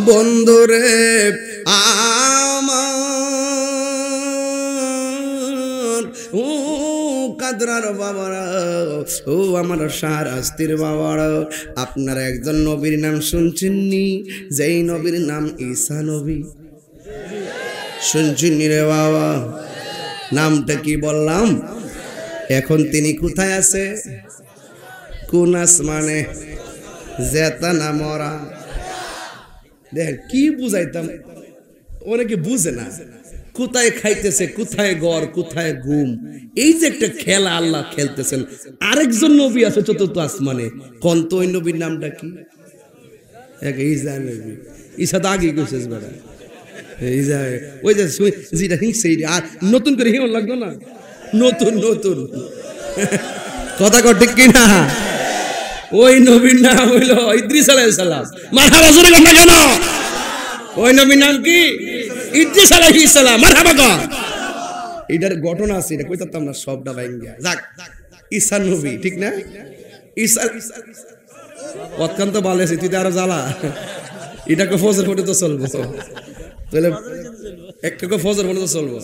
বন্ধুরে আমার, ও কাদরার বাবারা, ও আমার শাহরাস্তির বাবারা, আপনারা একজন নবীর নাম শুনছেননি? যেই নবীর নাম ঈসা নবী। শুনছেননি রে বাবা? নামটা কি বললাম? এখন তিনি কোথায় আছে? কোন আসমানে? জেতা না মরা? দেখেন কি বুঝাইতাম, অনেকে বুঝে না। কোথায় খাইতেছে, কোথায় গড়, কোথায় ঘুম, এই যে একটা খেলা আল্লাহ খেলতেছেন। আরেকজন নবী আছে চতুর্থ আসমানে, কোন তো ওই নবীর নামটা কি? ঈসা নবী। ঈসা তো আগে গেছিস বেড়া, ঈসা ওই যে যেটা হিংসে, আর নতুন করে হিমন লাগতো না, নতুন নতুন কথা কর ঠিক কিনা? ওই নবীর নাম হইল ইদ্রিস আলাইহিস সালাম। মারহাবা জোরে কর না কেন? ওই নবীর নাম কি? ইদ্রিস আলাইহিস সালাম। মারহাবা কর। এটার ঘটনা আছে, এটা কইতাম না, সবটা ভাঙ্গিয়া যাক। ঈসা নবী ঠিক না? ঈসা অত্যন্ত ভালো আছে, তুই তো আরো জ্বালা। এটাকে ফজর পড়ে তো চলবো, তাহলে একটা ফজর পড়ে তো চলবো,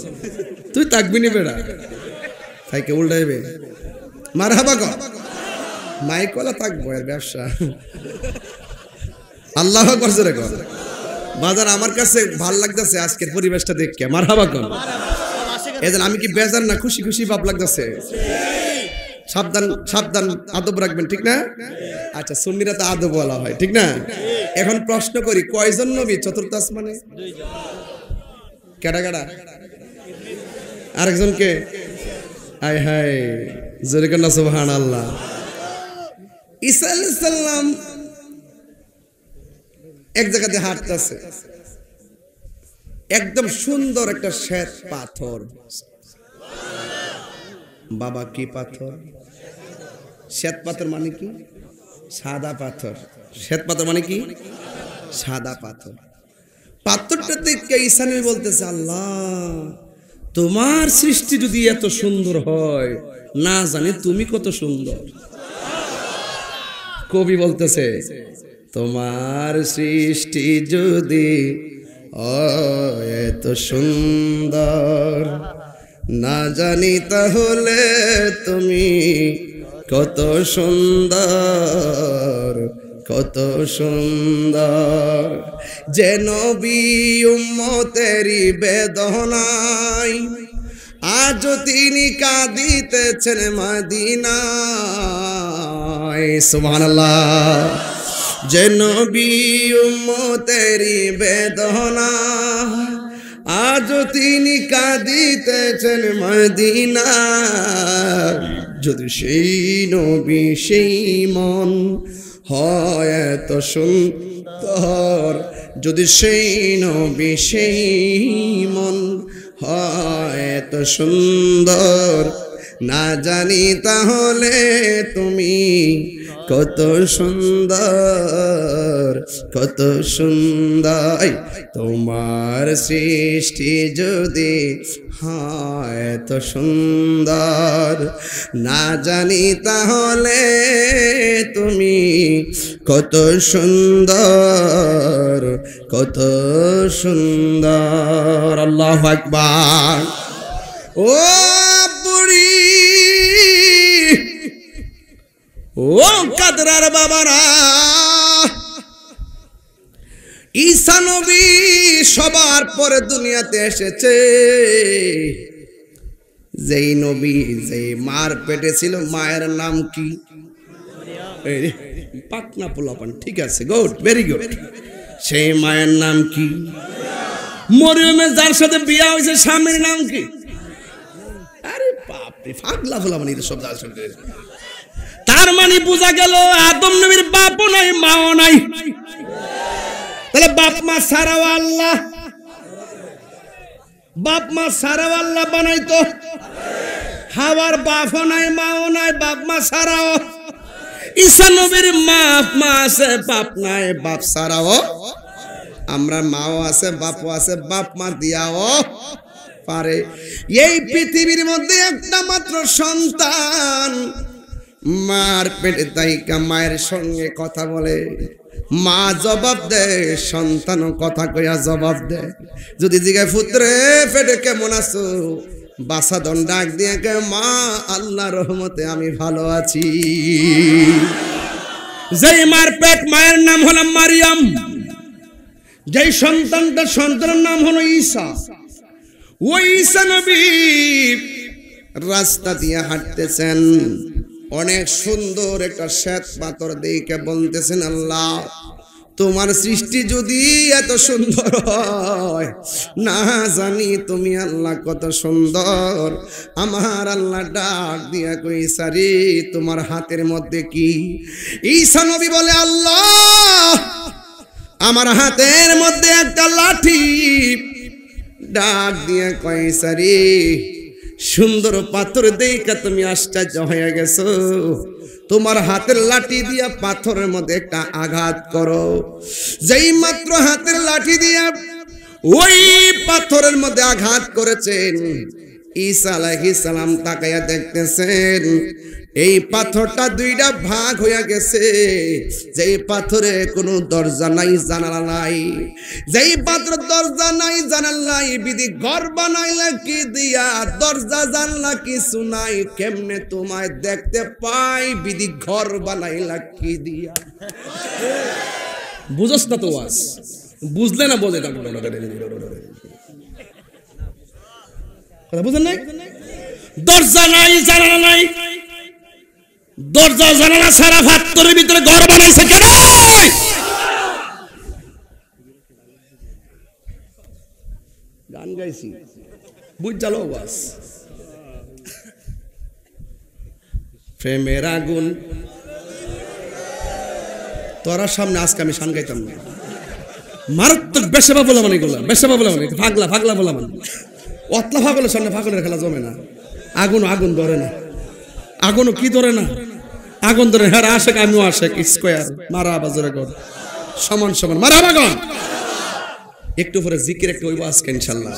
তুই থাকবি নি বেড়া, তাইকে উল্টাইবে। মারহাবা কর। মাইকলা থাকবো এর ব্যবসা। আল্লাহ করছে রে কর বাজার। আমার কাছে ভাল লাগতেছে আজকের পরিবেশটা দেখে। মারহাবা কর। এজন্য আমি কি বেজার না খুশি খুশি ভাব লাগতেছে? সাবধান সাবধান, আদব রাখবেন ঠিক না? আচ্ছা, সুন্নিরা তো আদব বলা হয় ঠিক না? এখন প্রশ্ন করি, কয়জন নবী চতুর্থ আসমানে? কেডা কেডা? আরেকজনকে হায় হায় জোরে কেন সুবহানাল্লাহ। ঈসা আলাইহিস সালাম এক জায়গাতে হাঁটতেছে, একদম সুন্দর একটা শ্বেত পাথর। বাবা কি পাথর? শ্বেত পাথর মানে কি? সাদা পাথর। শ্বেত পাথর মানে কি? সাদা পাথর। পাথরটা দেখে ঈসা নবী বলতেছে, আল্লাহ তোমার সৃষ্টি যদি এত সুন্দর হয়, না জানি তুমি কত সুন্দর। কবি বলতেছে, তোমার সৃষ্টি যদি এত সুন্দর, না জানি তাহলে তুমি কত সুন্দর, কত সুন্দর। যে নবী উম্মতেরি বেদনায় আজ তিনি কাঁদিতেছেন মদিনায়। সুবহানাল্লাহ। যে নবী উম্মতেরি বেদনা আজ তিনি কাঁদিতেছেন মদিনায়। যদি সেই নবী সেই মন হয় এত সুন্দর, যদি সেই নবী সেই মন হয় এত সুন্দর, না জানি তাহলে তুমি কত সুন্দর, কত সুন্দর। তোমার সৃষ্টি যদি হয় এত সুন্দর, না জানি তাহলে তুমি কত সুন্দর, কত সুন্দর। আল্লাহু আকবার। ও বুড়ি, ও কাদরার বাবারা, ঈসা নবী সবার পরে দুনিয়াতে এসেছে। যেই নবী যেই মার পেটে ছিল, মায়ের নাম কি? পাকনা পোলাপান, ঠিক আছে, গুড, ভেরি গুড। সেই মায়ের নাম কি? মরিয়মের যার সাথে বিয়া হয়েছে স্বামীর নাম কি? আরে বাপরে, পাগলা পোলাপান সব যার সাথে। তার মানে বোঝা গেল আদম নবীর বাপও নাই মাও নাই, তাহলে বাপ মা ছাড়াও আল্লাহ, বাপ মা ছাড়াও আল্লাহ বানাইতো। হাওয়ার বাপও নাই মাও নাই, বাপ মা ছাড়াও। ঈসা নবীর মা আছে, বাপ নাই, বাপ ছাড়াও। আমরা মাও আছে, বাপও আছে, বাপ মা দিয়াও পারে। এই পৃথিবীর মধ্যে একটা মাত্র সন্তান মার পেটে থাইকা মায়ের সঙ্গে কথা বলে, মা জবাব দেয়, সন্তান কথা কইয়া জবাব দেয়। যদি জিগায় পুত্রে পেটে কেমন আছো, বাসাদন ডাক দিয়ে কে মা আল্লাহর রহমতে আমি ভালো আছি। যেই মার পেট, মায়ের নাম হলো মারিয়াম, যেই সন্তানের নাম হলো ঈসা। ওই ঈসা নবী রাস্তা দিয়ে হাঁটতেছেন, অনেক সুন্দর একটা শ্বেত পাথর দেখে বলতেছেন আল্লাহ তোমার সৃষ্টি যদি এত সুন্দর হয়, না জানি তুমি আল্লাহ কত সুন্দর। আমার আল্লাহ ডাক দিয়া কই সারি তোমার হাতের মধ্যে কি? ঈসা নবী বলে আল্লাহ আমার হাতের মধ্যে একটা লাঠি। ডাক দিয়া কই সারি সুন্দর পাথর দেখা তুমি আশ্চর্য হয়ে গেছো, তোমার হাতের লাঠি দিয়া পাথরের মধ্যে একটা আঘাত করো। যেই মাত্র হাতের লাঠি দিয়া ওই পাথরের মধ্যে আঘাত করেছেন, ঈসা আলাইহিস সালাম তাকায়া দেখতেছেন এই পাথরটা দুইটা ভাগ হয়ে গেছে। যেই পাথরে কোনো দরজা নাই, জানালা নাই, যেই পাথর দরজা নাই, জানালা নাই, বিধি ঘর বানাইলা কি দিয়া? দরজা জানলা কিছু নাই, কেমনে তোমায় দেখতে পাই? বিধি ঘর বানাইলা কি দিয়া? বুঝছ না তো ওয়াজ? বুঝলে না বোঝে কথা বুঝেন নাই? দরজা নাই, জানালা নাই, দরজা জানালা সারা পাথরের ভিতরে ঘর বানাইছে কেন? গান গাইছি বুঝ জালো বাস। প্রেমের আগুন তোরা সামনে আজকে আমি শান গাইতাম না। মারাত্মক বেশাবা বলা মানে এগুলা, বেশাবা বলা মানে ফাগলা ফাগলা বলা মানে অতলা ফাগলের সামনে ফাগলের খেলা জমে না। আগুন আগুন ধরে না, আগুনও কি ধরে না, আগুন ধরে। হ্যাঁ আশেক আমিও আশেক স্কোয়ার মারা বাজারে গড় সমান সমান মারা বাগন। একটু পরে জিকির একটু হইব আজকে ইনশাল্লাহ।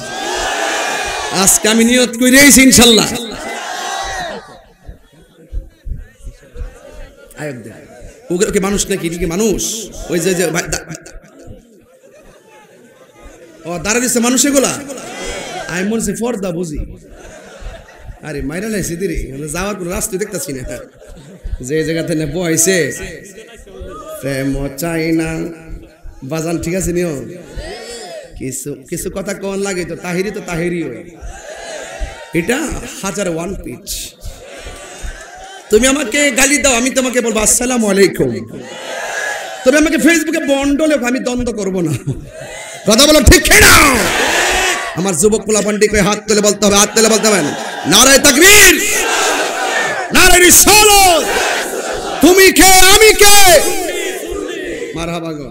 আজকে আমি নিয়ত করে দিয়েছি ইনশাল্লাহ। আয়ক দে ওগুলো কি মানুষ নাকি? কি মানুষ? ওই যে ও দাঁড়া দিচ্ছে মানুষ এগুলা। আমি মনে হচ্ছে ফর্দা বুঝি। আরে মাইরা লাইছি দিদি, যাওয়ার কোনো রাস্তা দেখতেছি না। যে জায়গা থেকে বইছে প্রেম চাই না বাজান, ঠিক আছে নিও কিছু কিছু কথা কোন লাগে তো তাহিরি হয়। এটা 1001 পিচ। তুমি আমাকে গালি দাও, আমি তোমাকে বলবো আসসালামু আলাইকুম। তুমি আমাকে ফেসবুকে বন্ডলে, আমি দ্বন্দ্ব করব না। কথা বলো ঠিক না? আমার যুবক পোলাপান্ডি কই হাত তুলে বলতে হবে, হাত তুলে বলতে হবে নারে তাকবীর, নারে রিসালাত। তুমি কে আমি কে? মারহাবা গো।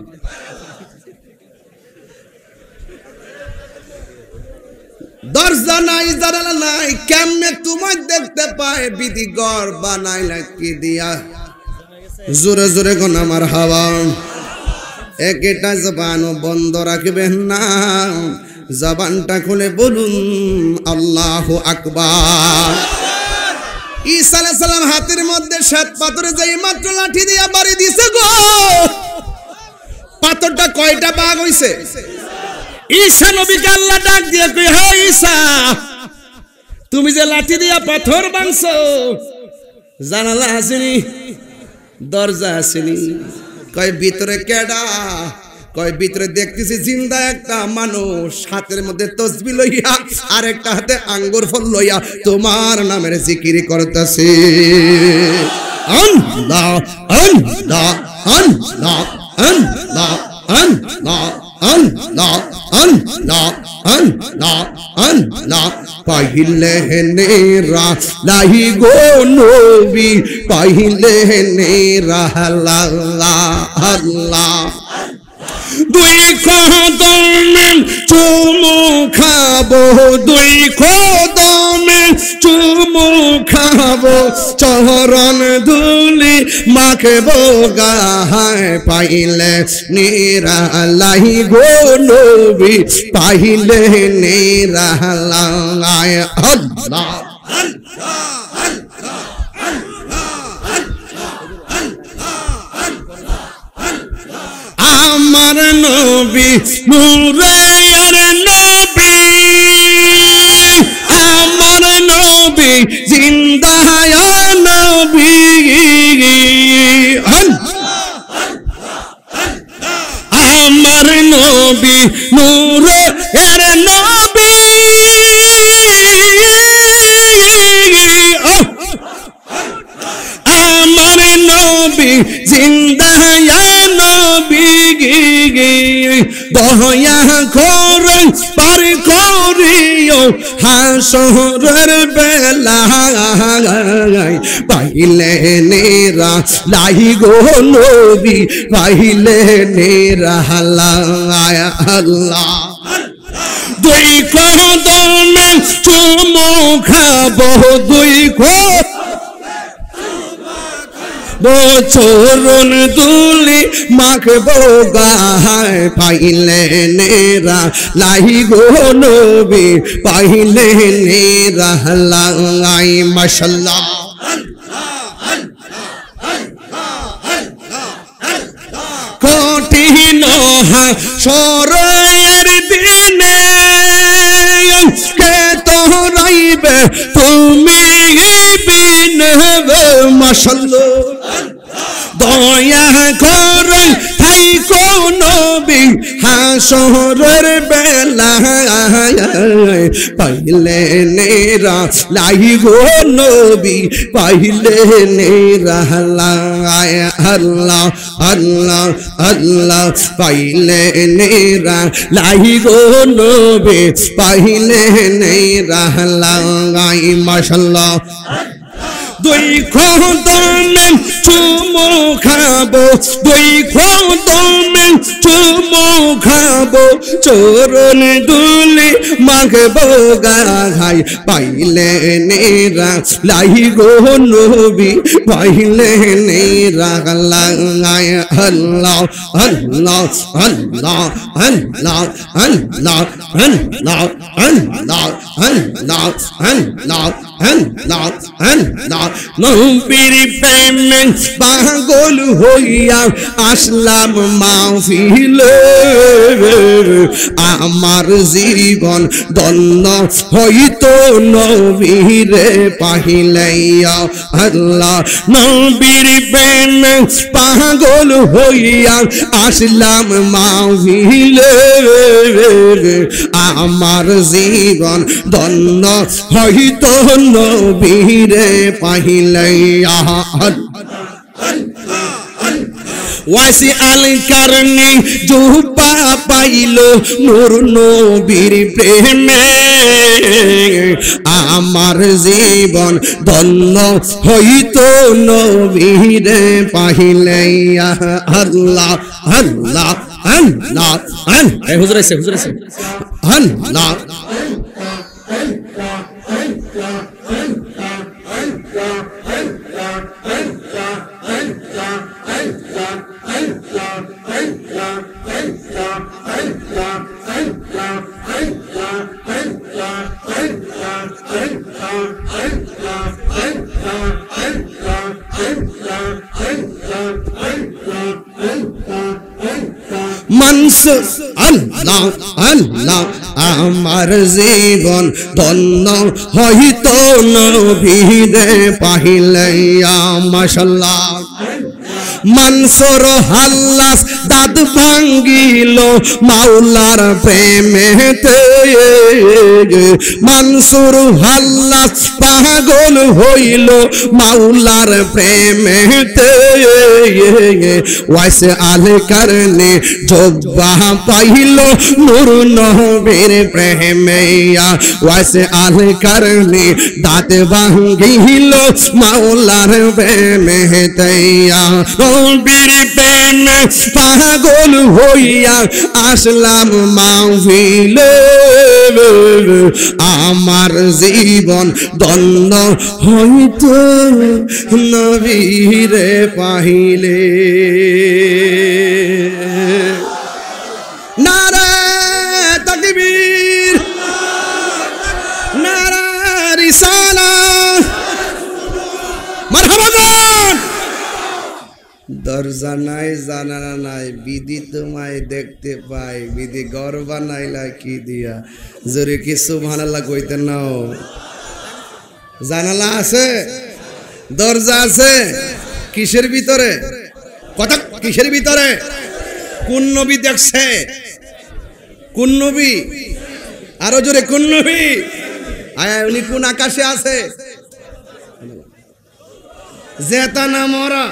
দরজা নাই, জানালা নাই, কেমনে তোমায় দেখতে পায়? বিধি ঘর বানাইলা কি দিয়া? জোরে জোরে গো না মারহাবা। একটা জবান বন্ধ রাখবেন না, জবানটা খুলে বলুন আল্লাহু আকবার। ঈসা আলাইহিস সালাম হাতের মধ্যে শ্বেত পাথরে যেই মাত্র লাঠি দিয়া বাড়ি দিছে গো, পাথরটা কয়টা ভাগ হইছে? ঈসা নবীকে আল্লাহ ডাক দিয়ে কই, হে ঈসা তুমি যে লাঠি দিয়া পাথর ভাঙছো, জানালা আসেনি, দরজা আসেনি? কয় ভিতরে কেডা? কয় ভিতরে দেখতেছি জিন্দা একটা মানুষ, হাতের মধ্যে তসবিহ লইয়া আর একটা হাতে আঙ্গুর ফল লইয়া তোমার নামের জিকির করতেছে। আল্লাহ আল্লাহ আল্লাহ আল্লাহ আল্লাহ আল্লাহ আল্লাহ আল্লাহ আল্লাহ। পাইলে নেরা লাহি গো নবী, পাইলে নেরা আল্লাহ আল্লাহ। দুই কদমে চুমু খাবো, দুই কদমে চুমু খাবো, চরণ ধুলি মাখবো গায়। পাইলে নিরালাই গো নবী, পাইলে নিরালাই আল্লাহ আল্লাহ। আমার নবী নূরের নবী আমার নবী জিন্দা নবী আমার নবী নূরের নবী আমার নবী জিন্দা নবী দয়া করে পার করিও হাসরের বেলায় পাইলে নেরা লাই গো নবী পাইলে নেরা আল্লাহ দুই কদমে চুমু খাবো দুই চরণ দুলি মাখবো গায় পাইলে নেরা লাই গো নবী পাইলে নেরা লাই মাশাআল্লাহ কঠিন হাসরের দিনে কে তোরাইবে তুমি বিনে মাশাআল্লাহ দয়া করে থাইকো নবী হাসরের বেলায় পাইলে নেরা লাই গো নবী পাইলে নেরা লাই আল্লাহ আল্লাহ আল্লাহ পাইলে নেরা লাই গো নবী পাইলে নেরা লাই মাশাআল্লাহ দুই কদমে চুমু খাবো দুই কদমে চুমু খাবো চরণ দুলি মাখবো গায় পাইলে নেরা লাই গো নবী পাইলে নেরা লাই আল্লাহ আল্লাহ আল্লাহ আল্লাহ আল্লাহ আল্লাহ আল্লাহ আল্লাহ আল্লাহ আল্লাহ আল্লাহ নবীর প্রেমে পাগল হইয়া আসলাম মাহফিলে আমার জীবন ধন্য হইতো নবীরে পাহিলাইয়া আল্লাহ নবীর প্রেমে পাগল হইয়া আসলাম মাহফিলে আমার জীবন ধন্য হইতো নবীরে পাহিলাইয়া ওয়াসি আল কারনি জুবা পাইলো নূর নবীর প্রেমে আমার জীবন ধন্য হইতো নবীরে পাহিলাইয়া আল্লাহ আল্লাহ আল্লাহ আল্লাহ হুজুর আছে আল্লাহ মানসুর আল্লাহ আল্লাহ আমার জীবন ধন্য হইতো নবীরে পাহিলাইয়া মাশাআল্লাহ মানসুর হাল্লাস দাঁত ভাঙ্গিল মাওলার প্রেমেতে মানসুর হাল্লাস পাগল হইল মাওলার প্রেমেতে ওয়াইসে আল কারনে জব্বা পাইল নূর নবীর প্রেমেয়া ওয়াইসে আল কারনে দাঁত ভাঙ্গিল মাওলার প্রেমেতে নবীর প্রেমে পাগল হইয়া আসলাম মাহফিলে আমার জীবন ধন্য হইতো নবীরে পাহিলে নারে তাকবীর নারে রিসালাত মারহাবা দরজা নাই জানালা নাই বিধি তোমায় দেখতে পাই বিধি ঘর বানাইলা কি দিয়া জোরে কি সুবহানাল্লাহ কইতে নাও জানালা আছে দরজা আছে কিসের ভিতরে কথা কিসের ভিতরে কোন নবী দেখছে কোন নবী আরো জোরে কোন নবী আয় উনি কোন আকাশে আছে জেতা না মরা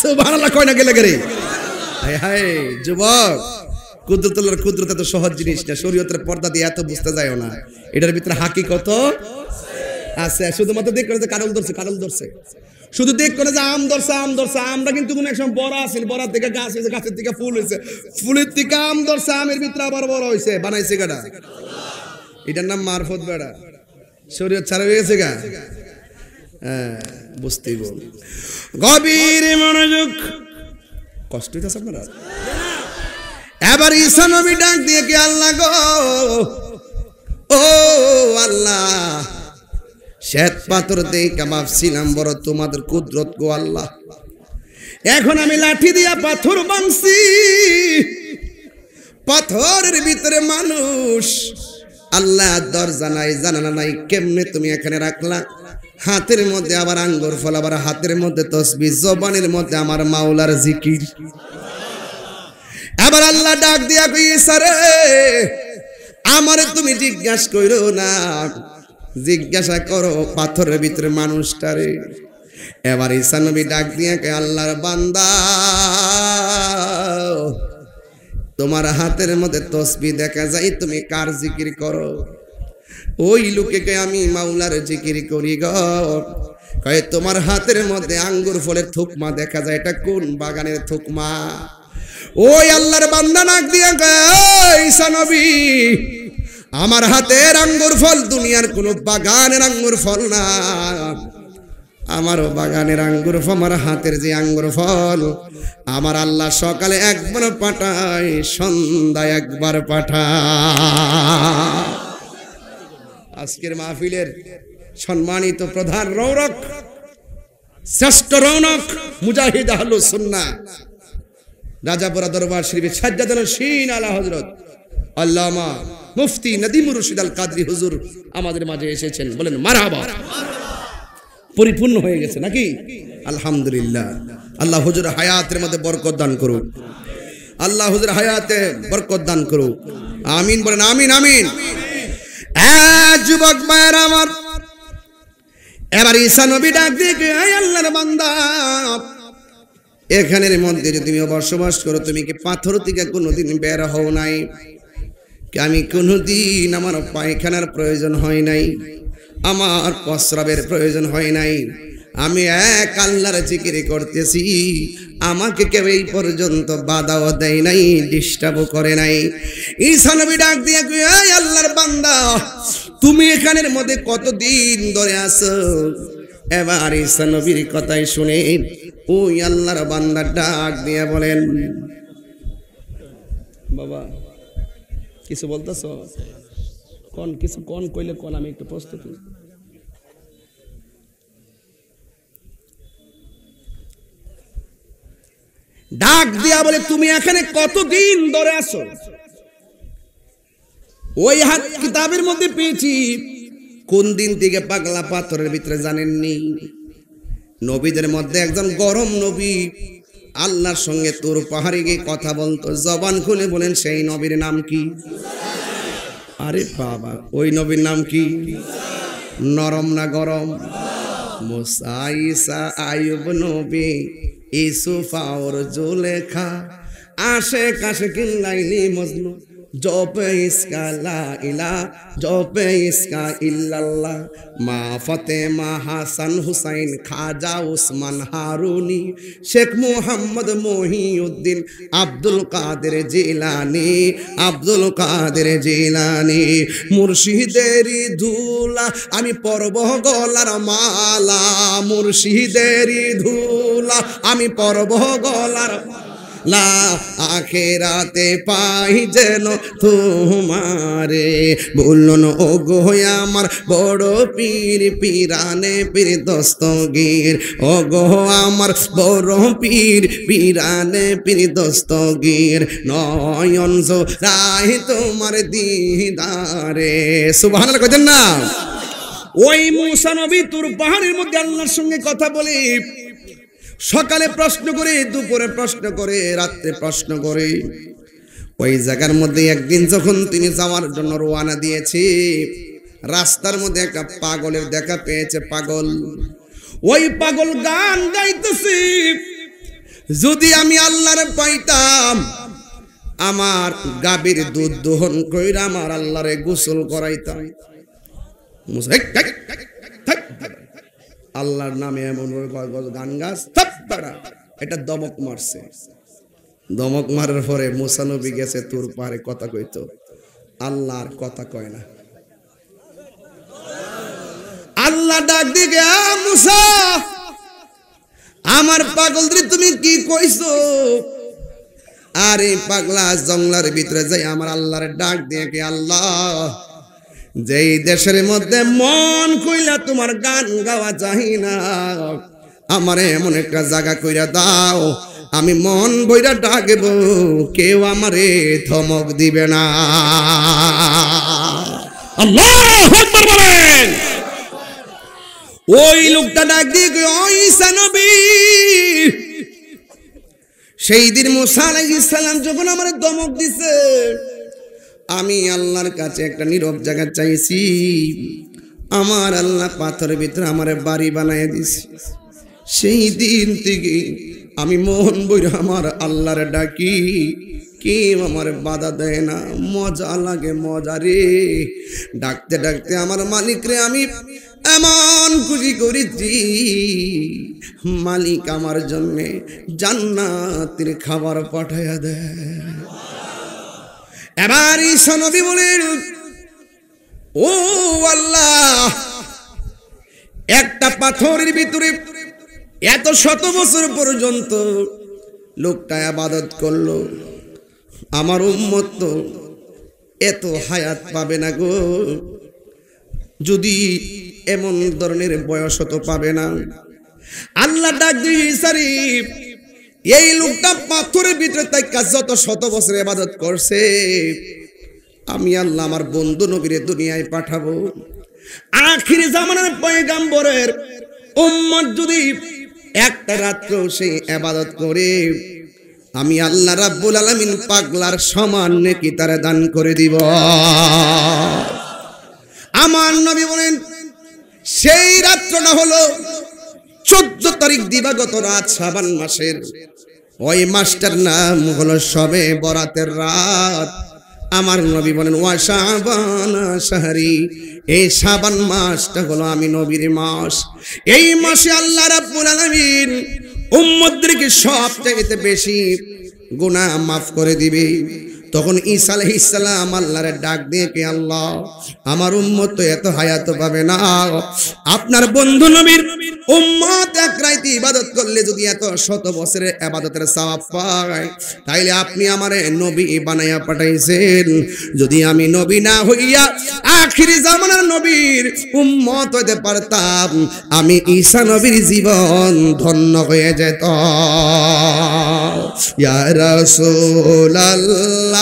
সুবহানাল্লাহ কয় না গেলে গেরে হায় হায় যুবক কুদরতুল্লাহর কুদরত এত সহজ জিনিস না শরীয়তের পর্দা দিয়ে এত বুঝতে যায়ও না এটার ভিতরে হাকিকত আছে শুধুমাত্র দেখ করে যে কারল ধরছে শুধু দেখ করে যে আম ধরছে আমরা কিন্তু কোন একসময় বড় আছেন বড় থেকে গাছ হয়েছে গাছের থেকে ফুল হয়েছে ফুলের থেকে আম ধরছে আমের ভিতরে আবার বড় হয়েছে বানাইছে গাড়া এটার নাম মারফত বেড়া শরীয়ত ছাড়া হয়ে গেছে গা হ্যাঁ বুঝতেই বল গভীর মনোযোগ কষ্ট হইতেছে আপনারা এবার ঈসা নবী ডাক দিয়ে কি আল্লাহ গো ও আল্লাহ শ্বেত পাথর দেখে ভাবছিলাম বড় তোমাদের কুদরত গো আল্লাহ এখন আমি লাঠি দিয়া পাথর ভাঙছি পাথরের ভিতরে মানুষ আল্লাহ দরজা নাই জানালা নাই কেমনে তুমি এখানে রাখলা হাতের মধ্যে আবার আঙ্গুর ফল আবার হাতের মধ্যে তাসবিহ জবানের মধ্যে আমার মাওলার জিকির আবার আল্লাহ ডাক দিয়া কই ঈসা রে আমারে তুমি জিজ্ঞাসা কইরো না জিজ্ঞাসা করো পাথরের ভিতরে মানুষটারে এবার ঈসা নবী ডাক দিয়া কই আল্লাহর বান্দা তোমার হাতের মধ্যে তাসবিহ দেখা যায় তুমি কার জিকির করো ওই লোকেকে আমি মাওলার জিকির করি গো কয় তোমার হাতের মধ্যে আঙ্গুর ফলের থুকমা দেখা যায় এটা কোন বাগানের থুকমা ওই আল্লাহর বান্দা ডাক দিয়া কয় ঈসা নবী আমার হাতের আঙ্গুর ফল দুনিয়ার কোন বাগানের আঙ্গুর ফল না আমারও বাগানের আঙ্গুর ফল আমার হাতের যে আঙ্গুর ফল আমার আল্লাহ সকালে একবার পাঠায় সন্ধ্যায় একবার পাঠায় আজকের মাহফিলের সম্মানিত প্রধান রৌনক শ্রেষ্ঠ রৌনক মুজাহিদ আহলুস সুন্নাহ রাজাপুরা দরবার শরীফে সাজ্জাদুল শিন আলা হযরত আল্লামা মুফতি নদীমুর রশিদ আল কাদরি হুজুর আমাদের মাঝে এসেছেন বলেন মারহাবা পরিপূর্ণ হয়ে গেছে নাকি আলহামদুলিল্লাহ আল্লাহ হুজুর হায়াতের মধ্যে বরকত দান করুক আল্লাহ হুজুর হায়াতে বরকত দান করুক আমিন বলেন আমিন আমিন যুবক ভাইয়ের আমার এবার ঈসা নবী ডাক দিয়ে হে আল্লাহর বান্দা এখানের মধ্যে যদি তুমি বসবাস করো তুমি কি পাথর থেকে কোনোদিন বের হও নাই আমি কোনোদিন আমার পায়খানার প্রয়োজন হয় নাই আমার প্রস্রাবের প্রয়োজন হয় নাই আমি এক আল্লাহর জিকির করতেছি আমাকে কেউ এই পর্যন্ত বাধাও দেয় নাই ডিস্টার্বও করে নাই ঈসা নবী ডাক দিয়ে কয় হে আল্লাহর বান্দা তুমি এখানের মধ্যে কতদিন ধরে আছো এবার ঈসা নবীর কথাই শুনে ওই আল্লাহর বান্দা ডাক দিয়ে বলেন বাবা কিছু বলতেছ কোন কিছু কোন কইলে কোন আমি একটু প্রস্তুত ডাক দিয়া বলে তুমি এখানে কতদিন ধরে আছো ওই হাত কিতাবের মধ্যে পেয়েছি কোন দিন থেকে পাগলা পাথরের ভিতরে জানেননি নবীদের মধ্যে একজন গরম নবী আল্লাহর সঙ্গে তোর পাহাড়ে গিয়ে কথা বলতো জবান খুলে বলেন সেই নবীর নাম কি আরে বাবা ওই নবীর নাম কি নরম না গরম মুসা ঈসা আইয়ুব নবী ইউসুফ আর জুলেখা আশে কাশে কিল্লাইলি মজনু জপে ইসকা লা ইলাহা জপে ইসকা ইল্লাল্লাহ মা ফাতেমা হাসান হুসাইন খাজা উসমান হারুনি শেখ মুহাম্মদ মহিউদ্দিন আব্দুল কাদের জিলানী মুর্শিদেরি ধুলা আমি পরব গলার মালা মুর্শিদেরি ধুলা আমি পরব গলার লা আখিরাতে পাই যেন তোমারে। বলুন ও গো আমার বড় পীর পিরানে পীর দস্তগীর, ও গো আমার বড় পীর পিরানে পীর দস্তগীর, নয়ন জোড়ায় তোমার দিদারে। সুবহানাল্লাহ কইতেন না? ওই মুসা নবী তুর পাহাড়ের মধ্যে আল্লাহর সঙ্গে কথা বলে, সকালে প্রশ্ন করে, দুপুরে প্রশ্ন করে, রাত্রে প্রশ্ন করে। ওই জায়গার মধ্যে একদিন যখন তিনি যাওয়ার জন্য রওনা দিয়েছে, রাস্তার মধ্যে একটা পাগলের দেখা পেয়েছে। পাগল, ওই পাগল গান গাইতেছে, যদি আমি আল্লাহরে পাইতাম, আমার গাভীর দুধ দহন কইরা আমার আল্লাহরে গোসল করাইতাম। আল্লাহর নামে এমন গান গাছ, এটা দমক মারছে। দমক মারার পরে মুসা নবী গেছে তুর পাহাড়ে কথা কইতো, আল্লাহর কথা কয় না। আল্লাহ ডাক দিকে, মুসা আমার পাগল তুমি কি কইছো? আর এই পাগলা জঙ্গলার ভিতরে যাই আমার আল্লাহর ডাক দিয়ে কে, আল্লাহ যেই দেশের মধ্যে মন কইলা তোমার গান গাওয়া চাই না, আমারে এমন একটা জায়গা কইরা দাও, আমি মন বইরা ডাকব, কেউ আমারে ধমক দিবে না। আল্লাহু আকবার বলেন। ওই লোকটা ডাক দিয়ে কই, ও ঈসা নবী, সেই দিন মুসা আলাইহিস সালাম যখন আমারে ধমক দিছে, আমি আল্লাহর কাছে একটা নীরব জায়গা চাইছি, আমার আল্লাহ পাথরের ভিতরে আমারে বাড়ি বানায় দিছে। সেই দিন থেকে আমি মন বইরা আমার আল্লাহরে ডাকি, কেউ আমার বাধা দেয় না, মজা লাগে, মজা রে। ডাকতে ডাকতে আমার মালিক রে আমি এমন খুশি করেছি, মালিক আমার জন্যে জান্নাতের খাবার পাঠাইয়া দেয়। এবার ঈসা নবী বলেন, ও আল্লাহ, একটা পাথরের ভিতরে এত শত বছর পর্যন্ত লোকটা ইবাদত করলো, আমার উম্মত তো এত হায়াত পাবে না গো, যদি এমন ধরনের বয়স তো পাবে না। আল্লাহ ডাক দিয়ে, ঈসা রে, এই লোকটা পাথরের ভিতরে তাই যত শত বছর ইবাদত করছে, আমি আল্লাহ আমার বন্ধু নবীরে দুনিয়ায় পাঠাবো। আখির জামানার পয়গম্বরের উম্মত যদি একটা রাত্র সেই ইবাদত করে, আমি আল্লাহ রাব্বুল আলামিন পাগলার সমান নেকি তারে দান করে দিব। আমার নবী বলেন, সেই রাত্রটা হলো 14 তারিখ দিবাগত রাত শাবান মাসের। ওই মাসটার নাম হলো শবে বরাতের রাত। আমার নবী বলেন, ওয়া শাবান শাহরি, এই শাবান মাসটা হলো আমি নবীর মাস। এই মাসে আল্লাহ রাব্বুল আলামিন উম্মতদেরকে সবচেয়ে বেশি গুনাহ মাফ করে দিবে। তখন ঈসা আলাইহিস সালাম আল্লাহরে ডাক দিয়ে কে, আল্লাহ আমার উম্মত তো এত হায়াত পাবে না, আপনার বন্ধু নবীর উম্মত এক রাতে ইবাদত করলে যদি এত শত বছরের ইবাদতের সওয়াব পায়, তাইলে আপনি আমারে নবী বানাইয়া পাঠাইছেন। যদি আমি নবী না হইয়া আখিরি জামানার নবীর উম্মত হইতে পারতাম, আমি ঈসা নবীর জীবন ধন্য হয়ে যেত। ইয়া রাসূলুল্লাহ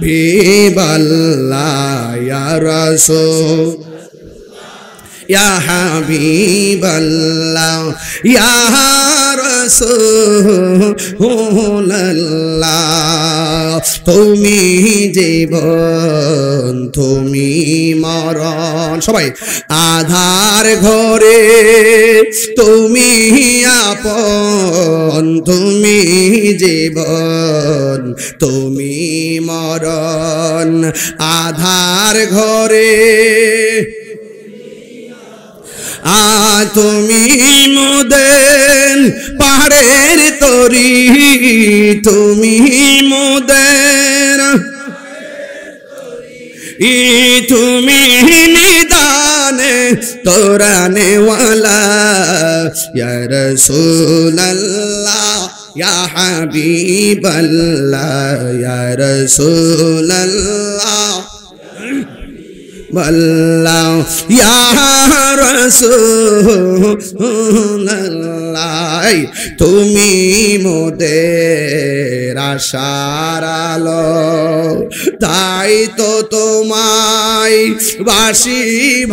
বিবাল্লাহ, ইয়া রাসূল, ইয়া হাবিবাল্লাহ, ইয়া রাসূলুল্লাহ, তুমি জীবন তুমি মরণ। সবাই, আধার ঘরে তুমি আপন, তুমি জীবন তুমি মরণ। আধার ঘরে তুমি মোদের পাহাড়ের তরি, তুমি মোদের, তুমি নিদানে তোরানে ওয়ালা, ইয়া রাসূলুল্লাহ ইয়া হাবিবাল্লাহ ইয়া রাসূলুল্লাহ বল্লাহ ইয়া রাসূলুল্লাহ তুমি মোদের আশার আলো তাই তো তোমায় বাসি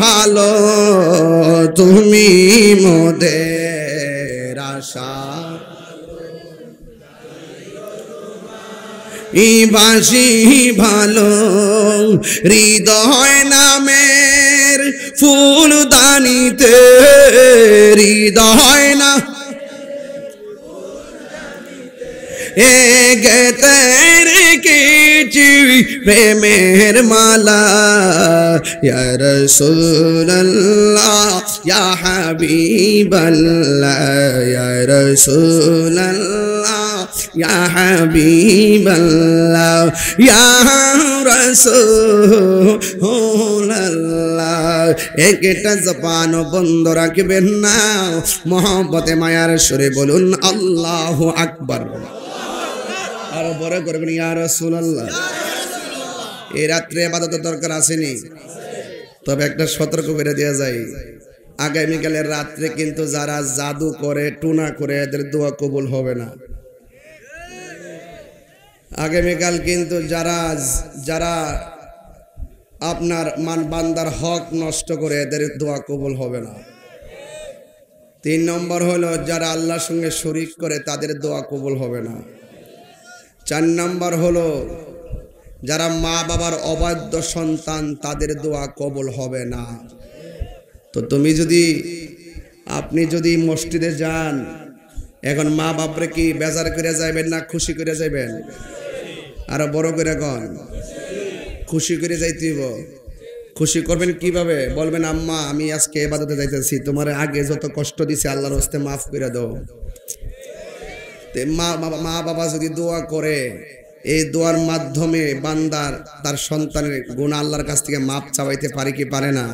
ভালো তুমি মোদের আশা বাসি ভালো হৃদয় নামের ফুলদানিতে হৃদয় না গেতে রেখেছি প্রেমের মালা ইয়া রাসূলুল্লাহ ইয়া হাবিবাল্লাহ ইয়া রাসূলুল্লাহ ইয়া হাবিবাল্লাহ ইয়া রাসূলুল্লাহ একটা জবান বন্ধ রাখবেন না মহব্বতে মায়ার সুরে বলুন আল্লাহু আকবার আর বড় করবেন ইয়া রাসূলুল্লাহ এই রাত্রে ইবাদতের দরকার আসেনি তবে একটা সতর্ক করে দেয়া যায় আগামীকালের রাত্রে কিন্তু যারা জাদু করে টুনা করে এদের দোয়া কবুল হবে না আগামীকাল কিন্তু যারা আপনার বান্দার হক নষ্ট করে এদের দোয়া কবুল হবে না 3 নম্বর হলো যারা আল্লাহর সঙ্গে শরীক করে তাদের দোয়া কবুল হবে না 4 নম্বর হলো যারা মা বাবার অবাধ্য সন্তান তাদের দোয়া কবুল হবে না তো আপনি যদি মসজিদে যান এখন মা বাপরে কি বেজার করে যাবেন না খুশি করে যাবেন আর বড় করে কোন খুশি করে যাইতেইব খুশি করবেন কিভাবে বলবেন আম্মা আমি আজকে ইবাদতে যাইতেছি তোমার আগে যত কষ্ট দিছি আল্লাহর হস্তে maaf করে দাও তে মা বাবা যদি দোয়া করে এই দোয়ার মাধ্যমে বান্দার তার সন্তানের গুনাহ আল্লাহর কাছ থেকে maaf চাইতে পারে কি পারে না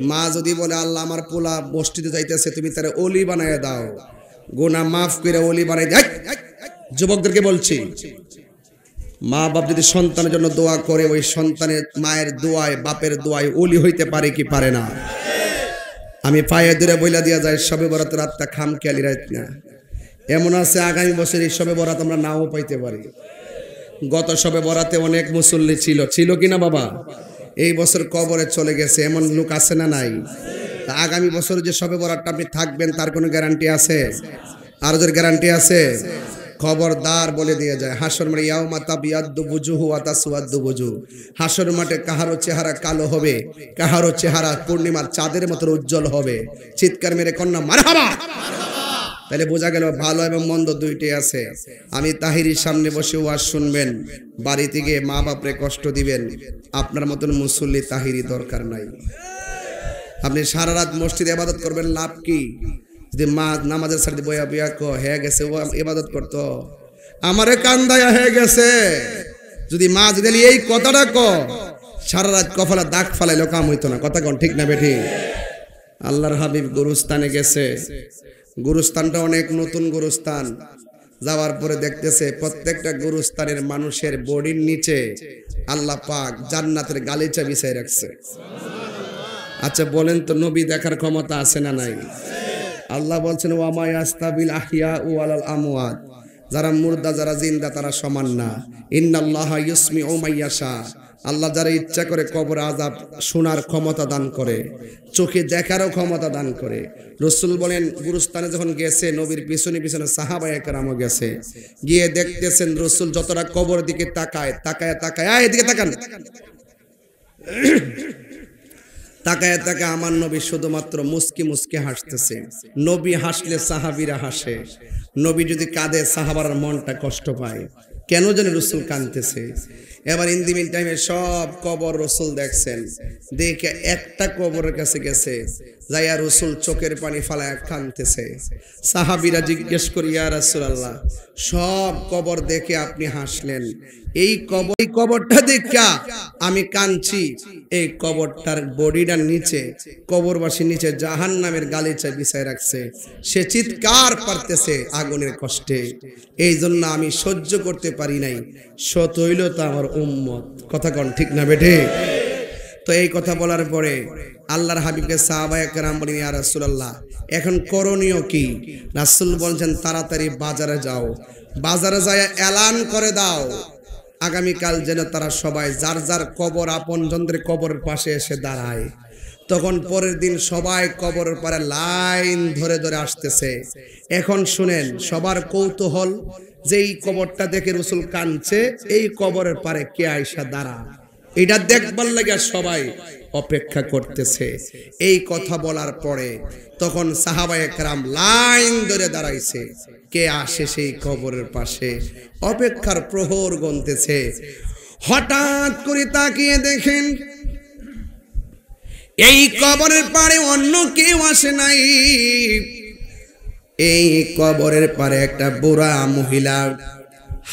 মা যদি বলে আল্লাহ আমার পোলা মসজিদে যাইতেছে তুমি তারে ওলি বানায় দাও গুনাহ maaf করে ওলি বানাই দাও যুবকদেরকে বলছি মা বাপ যদি সন্তানের জন্য দোয়া করে ওই সন্তানের মায়ের দোয়ায় বাপের দোয়ায় ওলি হইতে পারে কি পারে না আমি পায়ে ধরে বইলা দিয়া যায় শবে বরাতের রাতটা খামখেয়ালি রাত না এমন আছে আগামী বছর এই শবে বরাত আমরা নাও পাইতে পারি গত শবে বরাতে অনেক মুসল্লি ছিল কিনা বাবা এই বছর কবরে চলে গেছে এমন লোক আছে না নাই আগামী বছর যে শবে বরাতটা আপনি থাকবেন তার কোনো গ্যারান্টি আছে আর ওদের গ্যারান্টি আছে খবরদার বলে দিয়ে যায় হাসর মাঠে ইয়াউমা তাবিয়াদ্দু বুজুহু ওয়া তাসওয়াদ্দু বুজুহ হাসর মাঠে কাহারো চেহারা কালো হবে কাহারো চেহারা পূর্ণিমার চাঁদের মতো উজ্জ্বল হবে চিৎকার মেরে কন্যা মারহাবা তাহলে বোঝা গেল ভালো এবং মন্দ দুইটাই আছে আমি তাহিরির সামনে বসে ওয়াজ শুনবেন বাড়িতে গিয়ে মা বাপরে কষ্ট দিবেন আপনার মতন মুসল্লি তাহিরি দরকার নাই আপনি সারা রাত মসজিদে ইবাদত করবেন লাভ কি যদি মা নামাজের সাথে বয়া বিয়া হয়ে গেছে ও ইবাদত করতো আমারে কান্দায়া হয়ে গেছে যদি মা যদি এই কথাটা সারা রাত কপালে দাগ ফালাইলো কাম হইতো না কথা কোন ঠিক না বেঠি আল্লাহর হাবিব গুরুস্থানে গেছে গুরুস্থানটা অনেক নতুন গুরুস্থান যাওয়ার পরে দেখতেছে প্রত্যেকটা গুরুস্থানের মানুষের বডির নিচে আল্লাহ পাক জান্নাতের গালিচা বিছাই রাখছে আচ্ছা বলেন তো নবী দেখার ক্ষমতা আছে না নাই আল্লাহ বলছেন ওয়ামা ইয়াস্তাবিল আহইয়া ওয়ালাল আমওয়াত যারা মুর্দা যারা জিন্দা তারা সমান না ইন্নাল্লাহা ইউসমিউ মাইয়াশা আল্লাহ যারা ইচ্ছা করে কবর আযাব শোনার ক্ষমতা দান করে চোখে দেখারও ক্ষমতা দান করে রাসূল বলেন গুরুস্থানে যখন গেছে নবীর পিছনে পিছনে সাহাবায়ে কেরামও গেছে গিয়ে দেখতেছেন রাসূল যতটা কবর দিকে তাকায় এদিকে তাকান তাকায় তাকায় আমার নবী শুধুমাত্র মুস্কি মুস্কি হাসতেছে নবী হাসলে সাহাবীরা হাসে নবী যদি কাঁদে সাহাবার মনটা কষ্ট পায় কেন যেন রাসূল কাঁদতেছে এবার ইন দি মিন টাইমে সব কবর রাসূল দেখছেন দেখে একটা কবরের কাছে গেছে যাইয়া রাসূল চোখের পানি ফালায় কাঁদতেছে সাহাবীরা জিজ্ঞেস করি ইয়া রাসূলুল্লাহ সব কবর দেখে আপনি হাসলেন এই কবরটা দেখা আমি কাঁদছি। এই কবরটার বডিটার নিচে কবরবাসীর নিচে জাহান্নামের গালিচা বিছায় রাখছে। সে চিৎকার করতেছে আগুনের কষ্টে। এই জন্য আমি সহ্য করতে পারি নাই। সত হইল তো আমার উম্মত। কথা কোন ঠিক না বেঠে? তো এই কথা বলার পরে আল্লাহর হাবিবকে সাহাবায়ে কেরাম বলেন, ইয়া রাসূলুল্লাহ, এখন করণীয় কি? রাসূল বলছেন, তাড়াতাড়ি বাজারে যাও, বাজারে যায় এলান করে দাও আগামীকাল যেন তারা সবাই যার যার কবর আপনজনদের কবরের পাশে এসে দাঁড়ায়। তখন পরের দিন সবাই কবরের পারে লাইন ধরে ধরে আসতেছে। এখন শুনেন, সবার কৌতূহল যে এই কবরটা দেখে রাসূল কাঁদছে, এই কবরের পারে কে আয়েশা দাঁড়া, এটা দেখবার লাগে সবাই অপেক্ষা করতেছে। এই কথা বলার পরে তখন সাহাবায়ে কেরাম লাইন ধরে দাঁড়াইছে, কে আসে সেই কবরের পাশে, অপেক্ষার প্রহর গুনতেছে। হঠাৎ করে তাকিয়ে দেখেন এই কবরের পারে অন্য কেউ আসে নাই। এই কবরের পারে একটা বুড়া মহিলা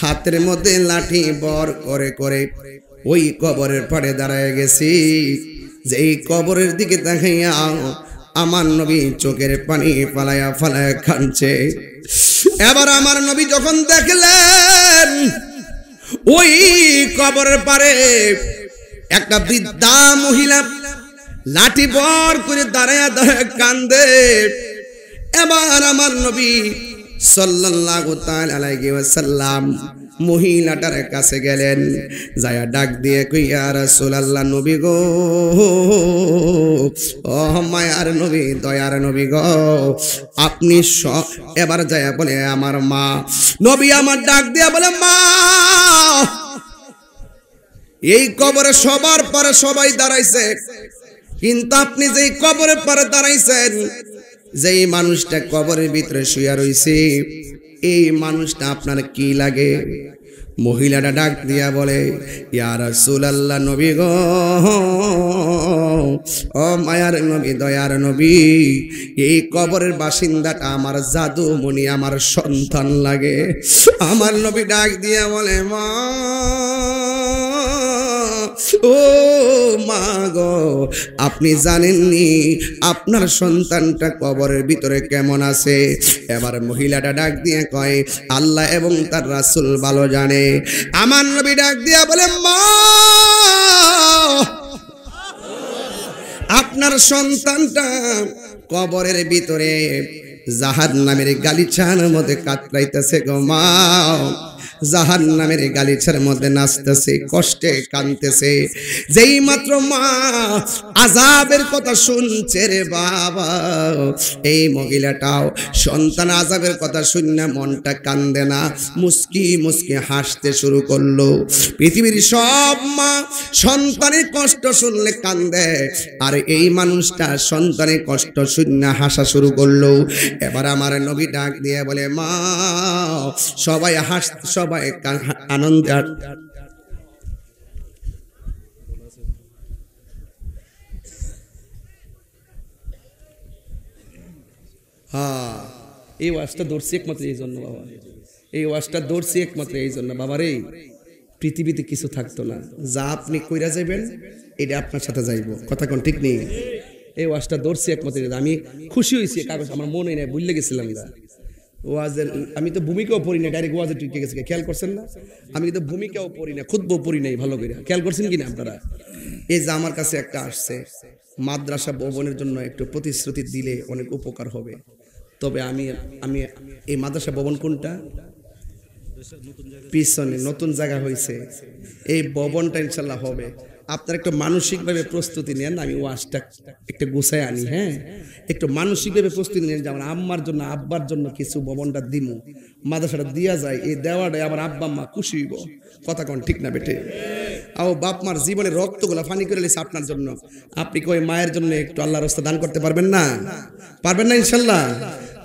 হাতের মধ্যে লাঠি বর করে করে ওই কবরের পাড়ে দাঁড়ায় গেছি। যে এই কবরের দিকে তাকাইয়া আমার নবী চোখের পানি ফালায়া ফালায়া কাঁদছে। এবার আমার নবী যখন দেখলেন ওই কবরের পাড়ে একটা বৃদ্ধা মহিলা লাঠি বর করে দাঁড়ায়া দাঁড়ায়া কান্দে, এবার আমার নবী সাল্লাল্লাহু তাআলা আলাইহি ওয়াসাল্লাম মহিলাটার কাছে গেলেন, যায়া ডাক দিয়ে কই, ইয়া রাসূলুল্লাহ, নবী গো, ও মায়ার নবী, দয়ার নবী গো, আপনি এবার যায়া বলে আমার মা। নবী আমার ডাক দিয়া বলে, মা, এই কবরে সবার পরে সবাই দাঁড়াইছে, কিন্তু আপনি যেই কবরের পরে দাঁড়াইছেন, যেই মানুষটা কবরের ভিতরে শুয়া রইছে, এই মানুষটা আপনার কি লাগে? মহিলাটা ডাক দিয়া বলে, ইয়া রাসূলুল্লাহ, নবী গো, ও মায়ার নবী, দয়ার নবী, এই কবরের বাসিন্দাটা আমার জাদুমণি, আমার সন্তান লাগে। আমার নবী ডাক দিয়া বলে, মা, ও মা গো, আপনি জানেননি আপনার সন্তানটা কবরের ভিতরে কেমন আছে? এবার মহিলাটা ডাক দিয়ে কয়, আল্লাহ এবং তার রাসূল ভালো জানে। আমার নবী ডাক দিয়া বলে, মা, আপনার সন্তানটা কবরের ভিতরে জাহান্নামের গালিচার মধ্যে কাতরাইতেছে গো মা, জাহান্নামের গালিচার মধ্যে নাচতেছে, কষ্টে কাঁদতেছে। যেই মাত্র মা আযাবের কথা শুনছে রে বাবা, এই মহিলাটাও সন্তান আযাবের কথা শুনে মনটা কান্দে না, মুস্কি মুস্কি হাসতে শুরু করলো। পৃথিবীর সব মা সন্তানের কষ্ট শুনলে কান্দে, আর এই মানুষটা সন্তানের কষ্ট শুনে হাসা শুরু করলো। এবার আমার নবী ডাক দিয়ে বলে, মা, সবাই হাসতে, সবাই আনন্দে। হ্যাঁ, এই ওয়াজটা ধরছি একমাত্র এই জন্য বাবা, এই ওয়াজটা ধরছি একমাত্র এই জন্য বাবা রে, পৃথিবীতে কিছু থাকতো না, যা আপনি কইরা যাবেন এটা আপনার সাথে যাইব। কথা কোন ঠিক নেই? এই ওয়াজটা ধরছি একমাত্র, আমি খুশি হয়েছি, কাগজ আমার মনে নেই, ভুলে গেছিলাম। ওয়াজের আমি তো ভূমিকাও পড়ি না, ডাইরেক্ট ওয়াজে টিকে গেছে, খেয়াল করছেন না? আমি কিন্তু ভূমিকাও পড়ি না, খুতবো পড়ি নাই ভালো করে, খেয়াল করছেন কিনা আপনারা? এই যে আমার কাছে একটা আসছে, মাদ্রাসা ভবনের জন্য একটু প্রতিশ্রুতি দিলে অনেক উপকার হবে। তবে আমি আমি এই মাদ্রাসা ভবন কোনটা? পিছনে নতুন জায়গা হয়েছে, এই ভবনটা ইনশাল্লাহ হবে। আপনারা একটু মানসিকভাবে প্রস্তুতি নেন, আমি ওয়াজটা একটু গুছায় আনি। হ্যাঁ, একটু মানসিকভাবে প্রস্তুতি নেন যে আমার আম্মার জন্য আব্বার জন্য কিছু ভবনটা দিমু, মাদ্রাসাটা দিয়া যায়, এই দেওয়াটাই আমার আব্বা আম্মা খুশি হইব। কথা কোন ঠিক না বেটে? আও বাপ মার জীবনের রক্তগুলা ফানি করে লিছে আপনার জন্য, আপনি কই মায়ের জন্য একটু আল্লাহর রাস্তা দান করতে পারবেন না? পারবেন না ইনশাল্লাহ?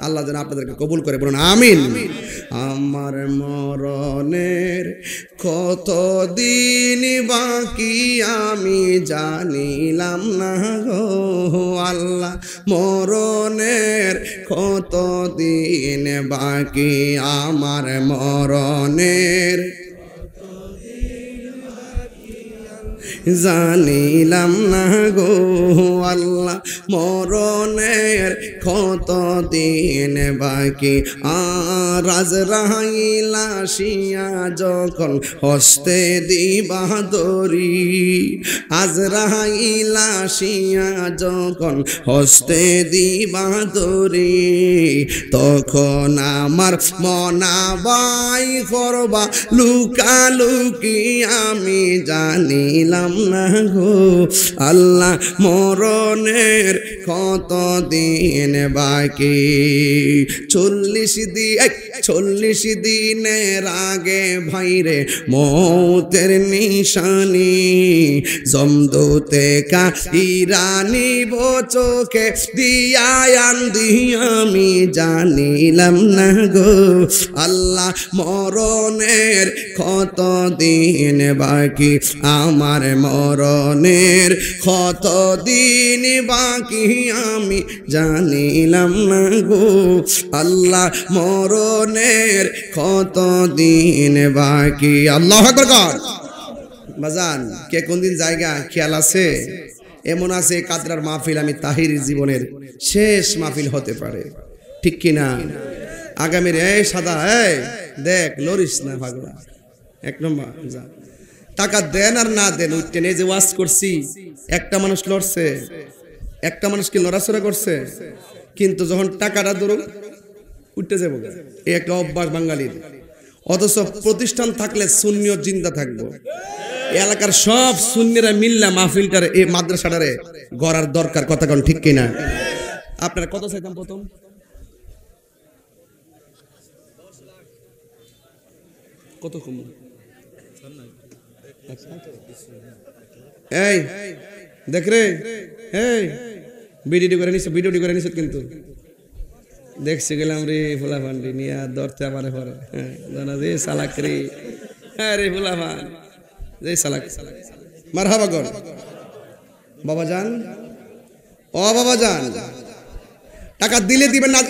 আল্লাহ যেন আপনাদেরকে কবুল করে, বলুন আমিন। আমার মরণের কতদিন বাকি আমি জানিলাম না গো আল্লাহ, মরণের কতদিন বাকি, আমার মরণের জানিলাম না গো আল্লাহ মরণের কত দিন বাকি আর আজরাইল আসিয়া যখন হস্তে দিবা দড়ি আজরাইল আসিয়া যখন হস্তে দিবা দড়ি তখন আমার মনাবাই করবা লুকালুকি আমি জানিলাম না গো আল্লাহ মরণের কত দিন বাকি 40 দিনের আগে ভাইরে মৌতের নিশানি জমদূতে কা ইরানি চোখে দিয়া আন্দি আমি জানিলাম না গো আল্লাহ মরণের কত দিন বাকি আমার মরণের কত দিন বাকি আমি জানিলাম না গো আল্লাহ মরণের কত দিন বাকি আল্লাহু আকবার বাজান কে কোন দিন জায়গা খেয়াল আছে এমন আছে কাদরার মাহফিল আমি তাহির জীবনের শেষ মাহফিল হতে পারে ঠিক কি না আগামীর এই সাদা এই দেখ লরিস না পাগলা এক নম্বর যা টাকা দেন আর না দেন উঠতেন এই যে ওয়াজ করছি একটা মানুষ লড়ছে একটা মানুষ কি লড়াচড়া করছে কিন্তু যখন টাকাটা ধরো উঠতে যাবো এই একটা অভ্যাস বাঙালির অথচ প্রতিষ্ঠান থাকলে সুন্নিয়ত জিন্দা থাকবো এলাকার সব সুন্নিরা মিল্লা মাহফিলটারে এই মাদ্রাসাটারে গড়ার দরকার কথা কোন ঠিক কিনা আপনারা কত চাইতাম প্রথম কত কম এই দেখ রে এই ভিডিওটি করে নিছ কিন্তু দেখছি গেলাম রে ফুলাফান্ডি নিয়ে ধরতে আমার পরে জানা যে সালাক রে হ্যাঁ রে ফুলাফান যে সালাক মারহাবা গর বাবা জান ও বাবা জান টাকা দিলে দিবেন না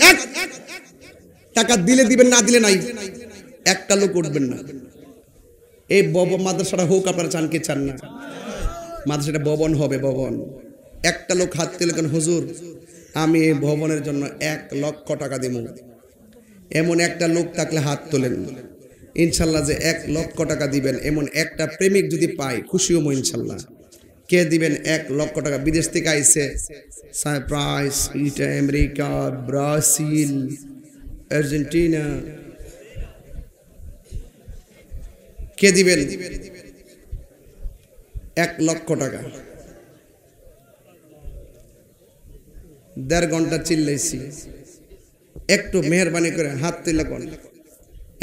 টাকা দিলে দিবেন না দিলে নাই একটা লোক উঠবেন না এই মাদ্রাসাটা হোক আপনারা চান কি চান না মাদ্রাসাটা ভবন হবে ভবন একটা লোক হাত তুলে কেন হুজুর আমি এই ভবনের জন্য 1 লক্ষ টাকা দিব এমন একটা লোক থাকলে হাত তোলেন ইনশাল্লাহ যে 1 লক্ষ টাকা দিবেন এমন একটা প্রেমিক যদি পাই খুশি হবো ইনশাল্লাহ কে দিবেন 1 লক্ষ টাকা বিদেশ থেকে আইছে সাইপ্রাস আমেরিকা ব্রাজিল আর্জেন্টিনা কে দিবেন 1 লক্ষ টাকা 1.5 ঘন্টা চিল্লাইছি একটু মেহরবানি করে হাত তুলে কোন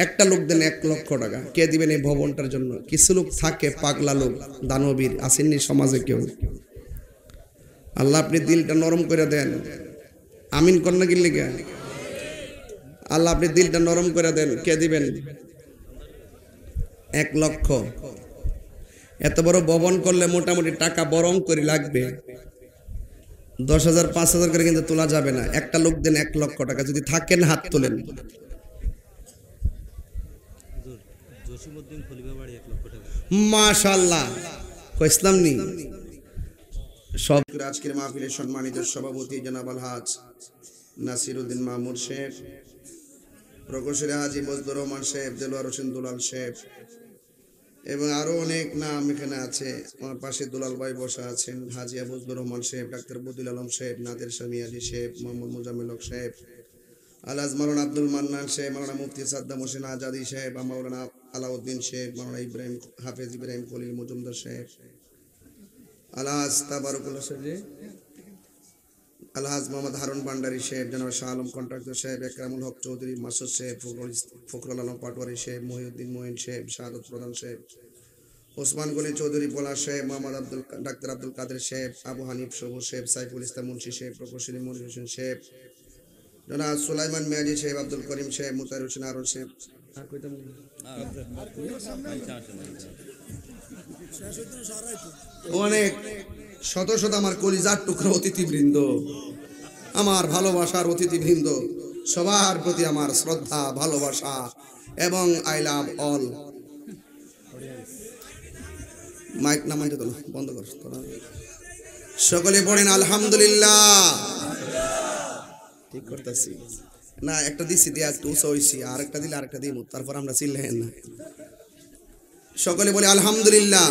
একটা লোক দেন 1 লক্ষ টাকা কে দিবেন এই ভবনটার জন্য কিছু লোক থাকে পাগলা লোক দানবীর আসেননি সমাজে কেউ আল্লাহ আপনি দিলটা নরম করে দেন আমিন কন্যা গিল্লি গে আল্লাহ আপনি দিলটা নরম করে দেন কে দিবেন 1 লক্ষ এত বড় ভবন করলে মোটামুটি টাকা বরং করে লাগবে 10,000 5,000 করে কিন্তু তোলা যাবে না একটা লোক দেন 1 লক্ষ টাকা যদি থাকেন হাত তোলেন মাশাআল্লাহ কইসলাম নি সব আজকের মাহফিলের সম্মানিত সভাপতি জনাব আলহাজ নাসিরউদ্দিন মামুর সাহেব প্রকৌশলী হাজী বজলুর রহমান সাহেব দেলোয়ার হোসেন দুলাল সাহেব এবং আরো অনেক নাম এখানে আছে আমার পাশে দুলাল ভাই বসা আছেন হাজী বজলুর রহমান সাহেব ডাক্তার বদিউল আলম সাহেব নাদের শামী আলী সাহেব মোহাম্মদ মুজাম্মিল হক সাহেব আলহাজ মাওলানা আব্দুল মান্নান সাহেব মাওলানা মুফতি সাদ্দাম হোসেন আজাদি সাহেব মাওলানা আলাউদ্দিন সাহেব মাওলানা ইব্রাহিম হাফেজ ইব্রাহিম খলিল মজুমদার সাহেব আলহাজ তাবারুকুল্লাহ সাহেব আলহাজ মোহাম্মদ হারুন ভান্ডারী সাহেব জনাব শাহ আলম কন্ট্রাক্টর সাহেব একরামুল হক চৌধুরী মাসুদ সাহেব ফখরুল আলম পাটোয়ারি সাহেব মহিউদ্দিন মোহিন সাহেব শাহাদত প্রধান সাহেব ওসমান গনি চৌধুরী পলাশ সাহেব মোহাম্মদ ডাক্তার আব্দুল কাদের সাহেব আবু হানিফ সবুজ সাহেব সাইফুল ইসলাম মুন্সি সাহেব প্রকৌশলী মনির হোসেন সাহেব জনাব সুলাইমান মিয়াজি সাহেব আব্দুল করিম সাহেব মুতাহির হোসেন আরন সাহেব অনেক শত শত আমার কলিজার টুকরো অতিথিবৃন্দ আমার ভালোবাসার অতিথিবৃন্দ সবার প্রতি আমার শ্রদ্ধা ভালোবাসা এবং আই লাভ অল মাইক নামান যেত না, বন্ধ কর। সকলে পড়েন আলহামদুলিল্লাহ। ঠিক করতেছি না, একটা দিছি দিয়া একটু উঁচু হইছি, আর একটা দিলে আরেকটা দিই, তারপর আমরা চিল্লেন না। সকলে বলে আলহামদুলিল্লাহ।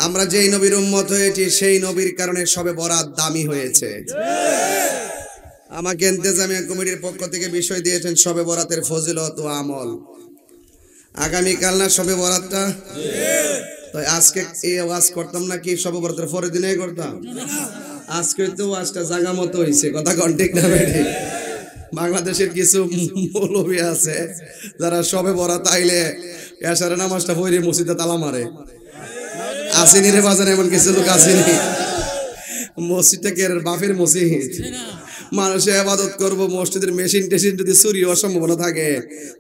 আমরা যেই নবীর উম্মত হয়েছি সেই নবীর কারণে শবে বরাত দামি হয়েছে। আমাকে ইন্তেজামিয়া কমিটির পক্ষ থেকে বিষয় দিয়েছেন শবে বরাতের ফজিলত ও আমল। আগামীকাল না শবে বরাতটা? তো আজকে এই ওয়াজ করতাম না কি শবে বরাতের পরের দিনে করতাম? আজকে তো ওয়াজটা জায়গা মতো হয়েছে, কথা কোন ঠিক না বেঠি? বাংলাদেশের কিছু মৌলবী আছে যারা শবে বরাত আইলে এশারের নামাজটা পড়ে মসজিদে তালা মারে। আসেনি রে বাজারে, এমন কিছু লোক আসেনি। মসজিদটা কে বাপের মসজিদ, মানুষে ইবাদত করব, মসজিদের মেশিন টেশিন যদি চুরি হওয়ার সম্ভাবনা থাকে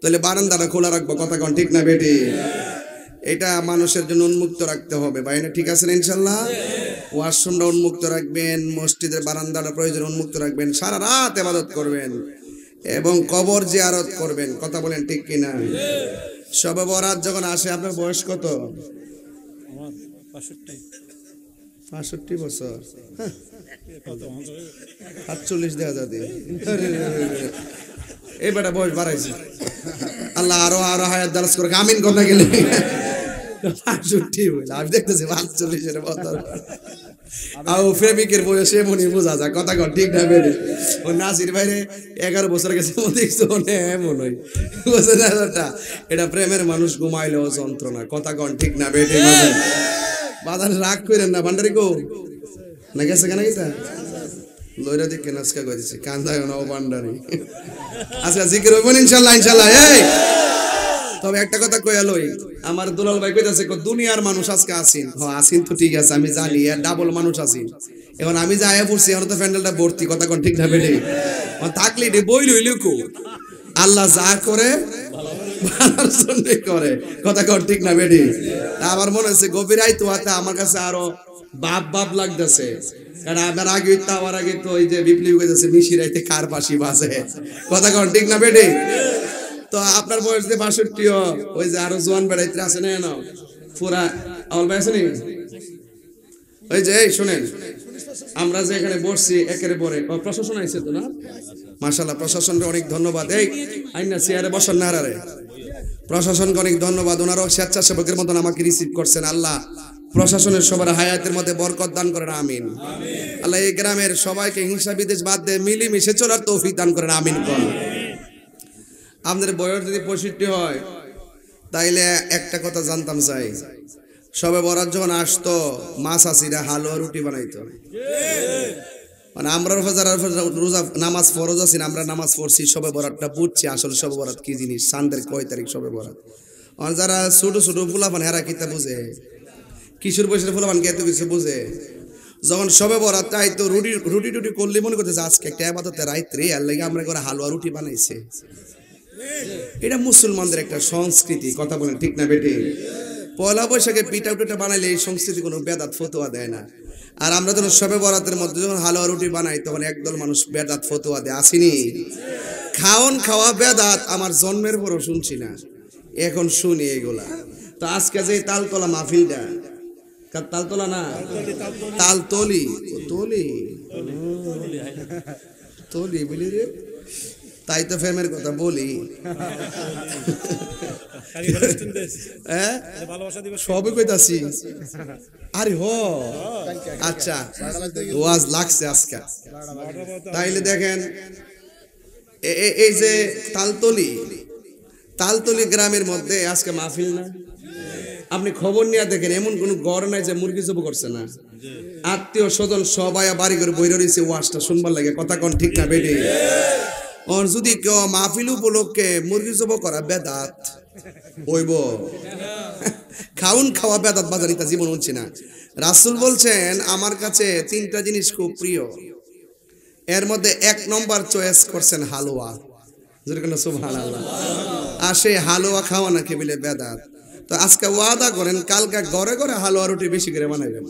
তাহলে বারান্দাটা খোলা রাখবো, কথা কোন ঠিক না বেটি? এটা মানুষের জন্য উন্মুক্ত রাখতে হবে, ভাই না? ঠিক আছে না ইনশাল্লাহ? ওয়াশরুমটা উন্মুক্ত রাখবেন, মসজিদের বারান্দাটা প্রয়োজন উন্মুক্ত রাখবেন, সারা রাত ইবাদত করবেন এবং কবর জিয়ারত করবেন, কথা বলেন ঠিক কিনা? শবে বরাত যখন আসে, আপনার বয়স কত? 65 বছর, 48 দেখা যাবে। এই বেটা বয়স বাড়াইছে, আল্লাহ আরো আরো হায়াত দারাজ করে, আমিন কথা গেলে 65 হইল। আমি দেখতেছি 45-এর বছর। আর প্রেমিকের বয়সে এমনই বোঝা যায়, কথা কন ঠিক না বেড়ে? ও নাসির ভাইরে 11 বছর গেছে, দেখছো এমন হয়, বুঝে না? এটা প্রেমের মানুষ ঘুমাইলেও যন্ত্রণা, কথা কন ঠিক না বেটে? বাদান রাগ করেন না, ভান্ডারি গো না গেছে কেন গেছে লইরা দিকে নাচকা করেছি, কান্দায় না ও ভান্ডারি। আচ্ছা জিকির হইব ইনশাল্লাহ, ইনশাল্লাহ। এই তবে একটা কথা কইয়া লই, আমার দুলাল ভাই কইতাছে দুনিয়ার মানুষ আজকে আসিন। আসিন তো ঠিক আছে, আমি জানি আর ডাবল মানুষ আসিন। এখন আমি যে আয়া পড়ছি, এখন তো প্যান্ডেলটা ভর্তি, কথা কোন ঠিক না বেটে? থাকলে বই লইল কো, আল্লাহ যা করে ভালোর জন্য করে, কথা কোন ঠিক না বেটে? আমার মনে হচ্ছে গভীর আইতো হাতে আমার কাছে আরো বাপ বাপ লাগতেছে, কারণ আমার আগে আমার আগে তো ওই যে বিপ্লবী কইতেছে মিশির আইতে কার পাশি বাজে, কথা কোন ঠিক না বেটে? তো আপনার বয়স যে 62, ওই যে আরো জোয়ান বেড়াইতে আছে না পুরা আমল ভাই আছে নি? ওই যে শুনেন, আমরা যে এখানে বসছি একের পরে প্রশাসন আইছে তো না? মাশাআল্লাহ, প্রশাসনকে অনেক ধন্যবাদ। এই আইনা চেয়ারে বসার না রে, প্রশাসনকে অনেক ধন্যবাদ। ওনারাও স্বেচ্ছাসেবকের মতন আমাকে রিসিভ করছেন। আল্লাহ প্রশাসনের সবার হায়াতের মধ্যে বরকত দান করেন, আমিন। আল্লাহ এই গ্রামের সবাইকে হিংসা বিদ্বেষ বাদ দিয়ে মিলেমিশে চলার তৌফিক দান করেন, আমিন। কোন আপনাদের বয়স যদি 65 হয় তাইলে একটা কথা জানতাম চাই, শবে বরাত যখন আসতো মাছ আসিরা হালুয়া রুটি বানাইতো, মানে আমরা রোজা নামাজ ফরজ আছি, আমরা নামাজ পড়ছি, শবে বরাতটা বুঝছি আসলে শবে বরাত কি জিনিস, চাঁদের কয় তারিখ শবে বরাত। যারা ছোট ছোট ফুলাপান হেরা কিতা বুঝে, কিশোর বয়সের ফুলাপান কে এত কিছু বুঝে? যখন শবে বরাত আইতো রুটি টুটি করলে মনে করতেছে আজকে একটা ইবাদতে রাইত্রে আর লাগে আমরা করে হালুয়া রুটি বানাইছে। এটা মুসলমানদের একটা সংস্কৃতি, কথা বলেন ঠিক না বেটে? পয়লা বৈশাখে পিঠা উঠা বানাইলে এই সংস্কৃতি কোনো বেদাত ফতোয়া দেয় না। আর আমরা যখন শবে বরাতের মধ্যে যখন হালুয়া রুটি বানাই তখন একদল মানুষ বেদাত ফতোয়া দেয়, আসেনি? খাওন খাওয়া বেদাত আমার জন্মের পরও শুনছি না, এখন শুনি এগুলা। তো আজকে যে তালতলা মাহফিলটা, তালতলা না তালতলি, তলি তলি বলি রে, তাই তো ফেমের কথা বলি, সবই কইতাছি। আরে হ আচ্ছা, ওয়াজ লাগছে আজকে। তাইলে দেখেন এই যে তালতলি গ্রামের মধ্যে আজকে মাহফিল না, আপনি খবর নিয়ে দেখেন এমন কোন গড় নাই যে মুরগি জব করছে না, আত্মীয় স্বজন সবাই বাড়ি করে বইরে রয়েছে ওয়াজটা শুনবার লাগে, কথা কোন ঠিক না বেটে? আর যদি কেউ মাহফিল উপলক্ষে মুরগি জব করা বেদাত হইব, খাউন খাওয়া বেদাত বাজারিতা জীবন হচ্ছে না। রাসূল বলছেন আমার কাছে 3টা জিনিস খুব প্রিয়, এর মধ্যে 1 নম্বর চয়েস করছেন হালুয়া, যেরকম সুবহানাল্লাহ। আর সেই হালুয়া খাওয়া নাকি বলে বেদাত। তো আজকে ওয়াদা করেন কালকে ঘরে ঘরে হালুয়া রুটি বেশি করে বানাবেন,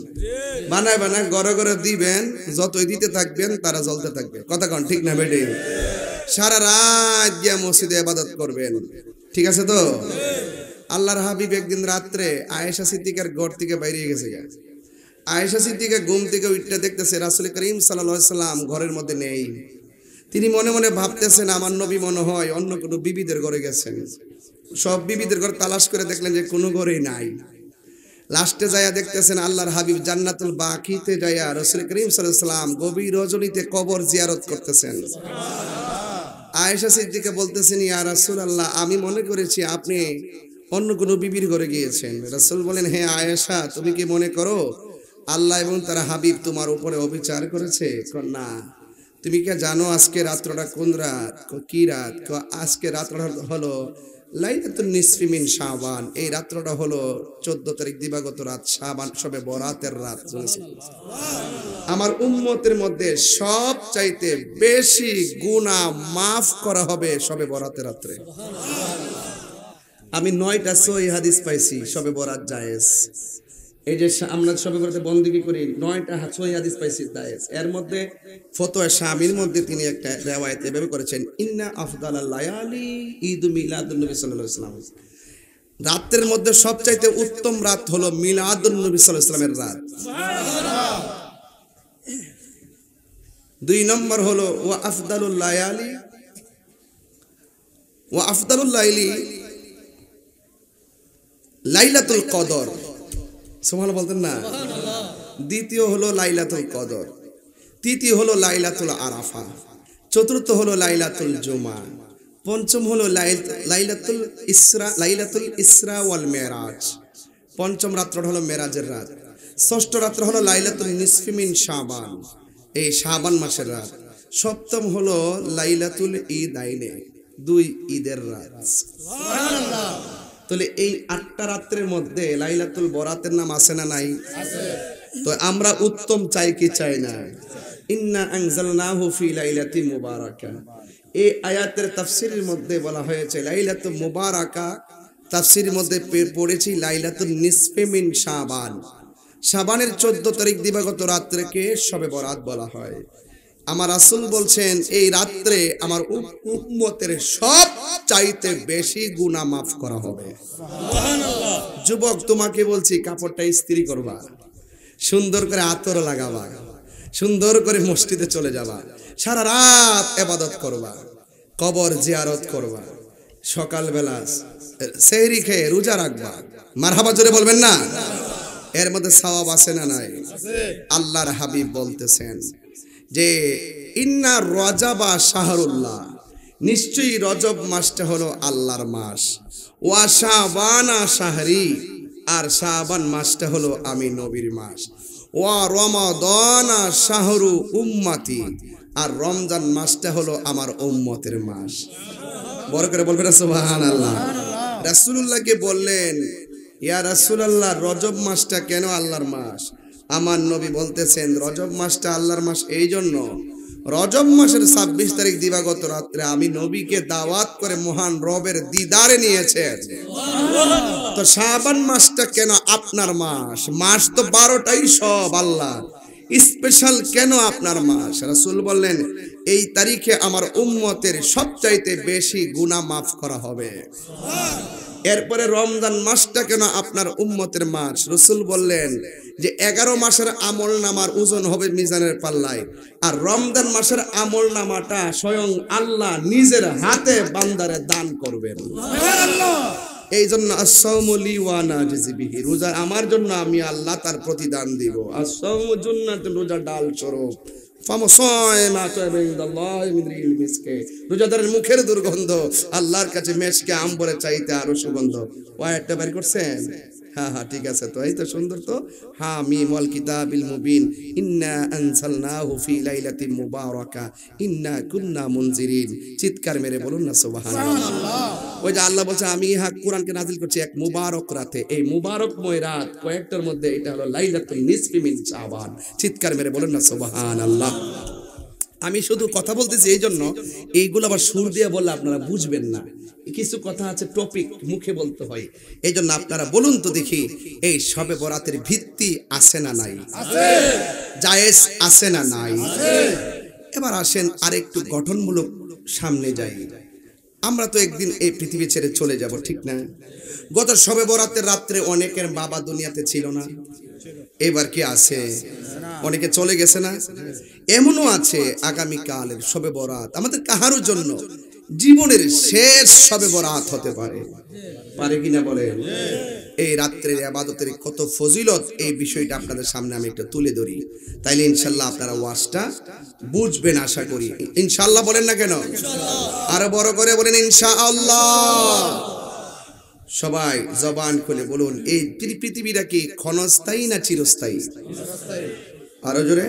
বানাইবেন না ঘরে ঘরে দিবেন, যতই দিতে থাকবেন তারা জ্বলতে থাকবে, কথা কন ঠিক না বেটে? সারা রাত গিয়া মসজিদে ইবাদত করবেন, ঠিক আছে তো? আল্লাহর হাবিব একদিন রাত্রে আয়েশা সিদ্দিকার ঘর থেকে বাইরে গেছে। আয়েশা সিদ্দিকা ঘুম থেকে উঠে দেখতেছে রাসূল করিম সাল্লাল্লাহু আলাইহি সাল্লাম ঘরের মধ্যে নেই। তিনি মনে মনে ভাবতেছেন আমার নবী মনে হয় অন্য কোনো বিবিদের ঘরে গেছেন। সব বিবিদের ঘর তালাশ করে দেখলেন যে কোনো ঘরেই নাই। লাস্টে যায়া দেখতেছেন আল্লাহর হাবিব জান্নাতুল বাকিতে যায়া রাসূল করিম সাল্লাল্লাহু আলাইহি সাল্লাম গভীর রজনীতে কবর জিয়ারত করতেছেন। আয়েশা সিদ্দিকা বলতেছেন ইয়া রাসূলুল্লাহ, আমি মনে করেছি আপনি অন্য কোনো বিবির ঘরে গিয়েছেন। রাসূল বলেন, হে আয়েশা, তুমি কি মনে করো আল্লাহ এবং তার হাবিব তোমার উপরে অবিচার করেছে? না। তুমি কি জানো আজকে রাত্রটা কোন রাত? কি রাত? আজকে রাত্রটা হলো লাইলাতুন নিসফি মিন শাবান। এই রাত্রটা হলো 14 তারিখ দিবাগত রাত, শাবান শবে বরাতের রাত। আমার উম্মতের মধ্যে সব চাইতে বেশি গুনাহ মাফ করা হবে শবে বরাতের রাত্রে। আমি 9টা সহিহ হাদিস পাইছি শবে বরাত জায়েজ। এই যে আমরা সবে বরাতে বন্দেগী করি, 9টা সহিহ হাদিস পাইছি জায়েজ। এর মধ্যে ফতোয়া শামির মধ্যে তিনি একটা riwayat এভাবে করেছেন, ইন্না আফদালাল লায়ালি ঈদু মিলাদুন নবী সাল্লাল্লাহু আলাইহি ওয়াসাল্লাম। রাতের মধ্যে সবচাইতে উত্তম রাত হলো মিলাদুন নবী সাল্লাল্লাহু আলাইহি ওয়াসাল্লামের রাত। সুবহানাল্লাহ। 2 নম্বর হলো ওয়া আফদালুল লায়ালি ওয়া আফদালুল লাইলি লাইলাতুল কদর। সুবহানাল্লাহ বলতেন না? দ্বিতীয় হলো লাইলাতুল কদর, তৃতীয় হলো লাইলাতুল আরাফা, চতুর্থ হলো লাইলাতুল জুমা, পঞ্চম হলো লাইলাতুল ইসরা ওয়াল মেরাজ। পঞ্চম রাত্রটা হলো মেরাজের রাত। ষষ্ঠ রাত্র হলো লাইলাতুল নিসফি মিন শাবান, এই শাবান মাসের রাত। সপ্তম হলো লাইলাতুল ঈদাইনে, 2 ঈদের রাত। সুবহানাল্লাহ। তাহলে এই 8টা রাত্রের মধ্যে লাইলাতুল বরাতের নাম আছে না নাই? আছে। তো আমরা উত্তম চাই কি চাই না? ইন্না আনজালনাহু ফি লাইলাতি মুবারাকা। এই আয়াতের তাফসীরের মধ্যে বলা হয়েছে লাইলাতুল মুবারাকা, তাফসীরের মধ্যে পড়েছি লাইলাতুন নিসফি মিন শাবান। শাবানের 14 তারিখ দিবাগত রাত্রিকে শবে বরাত বলা হয়। আমার রাসূল বলছেন এই রাত্রে আমার উম্মতের সব চাইতে বেশি গুনাহ মাফ করা হবে। সুবহানাল্লাহ। যুবক, তোমাকে বলছি কাপড়টা ইস্ত্রি করবা, সুন্দর করে আতর লাগাবা, সুন্দর করে মসজিদে চলে যাবা, সারা রাত ইবাদত করবা, কবর জিয়ারত করবা, সকালবেলা সেহরি খেয়ে রোজা রাখবা। মারহাবা জোরে বলবেন না? এর মধ্যে সওয়াব আছে না নাই? আল্লাহর হাবিব বলতেছেন যে ইন্না রজাবা শাহরুল্লাহ, নিশ্চয়ই রজব মাসটা হলো আল্লাহর মাস। ওয়া শাবানা শাহরি, আর শাবান মাসটা হলো আমি নবীর মাস। ওয়া রমাদানা শাহরু উম্মতি, আর রমজান মাসটা হলো আমার উম্মতের মাস। বড় করে বলবেন সুবহানাল্লাহ। রাসূলুল্লাহকে বললেন, ইয়া রাসূলুল্লাহ, রজব মাসটা কেন আল্লাহর মাস? আমার নবী বলতেছেন রজব মাসটা আল্লাহর মাস এই জন্য, রজব মাসের 26 তারিখ দিবাগত রাত্রে আমি নবীকে দাওয়াত করে মহান রবের দিদারে নিয়েছেন। তো শাবান মাসটা কেন আপনার মাস? মাস তো 12টাই সব আল্লাহ, স্পেশাল কেন আপনার মাস? রাসূল বললেন এই তারিখে আমার উম্মতের সবচাইতে বেশি গুনাহ মাফ করা হবে। এরপরে রমজান মাসটা কেন আপনার উম্মতের মাস? রাসূল বললেন যে 11 মাসের আমল নামার ওজন হবে মিজানের পাল্লায়, আর রমজান মাসের আমল নামাটা স্বয়ং আল্লাহ নিজের হাতে বান্দারে দান করবেন। সুবহানাল্লাহ। এই জন্য as-সাওমু লি ওয়া আনা আজজি বিহি, রোজা আমার জন্য, আমি আল্লাহ তার প্রতিদান দিব। as-সাওমু জান্নাতুন, রোজা ডাল স্বরূপ। রোজাদারের মুখের দুর্গন্ধ আল্লাহর কাছে মেশকে আম্বরে চাইতে আরো সুগন্ধ। ওয়াইটটা বের করছেন? হ্যাঁ হ্যাঁ, ঠিক আছে। তো এই তো সুন্দর। তো হামিম ওয়াল কিতাবিল মুবিন, ইন্না আনজালনাহু ফি লাইলাতিন মুবারাকা ইন্না কুন্না মুনজিরিন। চিৎকার মেরে বলুন না সুবহানাল্লাহ। ওই যে আল্লাহ বলছে আমি কোরআনকে নাজিল করছি এক মুবারক রাতে। এই মুবারকময় রাত কয়েকটার মধ্যে এটা হলো লাইলাতুল নিসফি মিন শাবান। চিৎকার মেরে বলুন না সুবহানাল্লাহ। আমি শুধু কথা বলতেছি এই জন্য, এইগুলো আবার সুর দিয়ে বললে আপনারা বুঝবেন না। কিছু কথা আছে টপিক মুখে বলতে হয়, এই জন্য আপনারা বলুন তো দেখি এই শবে বরাতের ভিত্তি আছে না নাই? আছে। জায়েজ আছে না নাই? আছে। এবার আসেন আরেকটু গঠনমূলক সামনে যাই। আমরা তো একদিন এই পৃথিবী ছেড়ে চলে যাব, ঠিক না? গত শবে বরাতের রাত্রে অনেকের বাবা দুনিয়াতে ছিল না, এবার কি আছে? অনেকে চলে গেছে না? এমনও আছে আগামীকালের শবে বরাত আমাদের কাহারও জন্য জীবনের শেষ শবে বরাত হতে পারে, পারে কিনা বলেন? এই রাত্রের ইবাদতের কত ফজিলত, এই বিষয়টা আপনাদের সামনে আমি একটু তুলে ধরি, তাইলে ইনশাআল্লাহ আপনারা ওয়াজটা বুঝবেন আশা করি। ইনশাআল্লাহ বলেন না কেন? আরো বড় করে বলেন ইনশাআল্লাহ। সবাই জবান খুলে বলুন, এই পৃথিবীটা কি ক্ষণস্থায়ী না চিরস্থায়ী? আরো জোরে,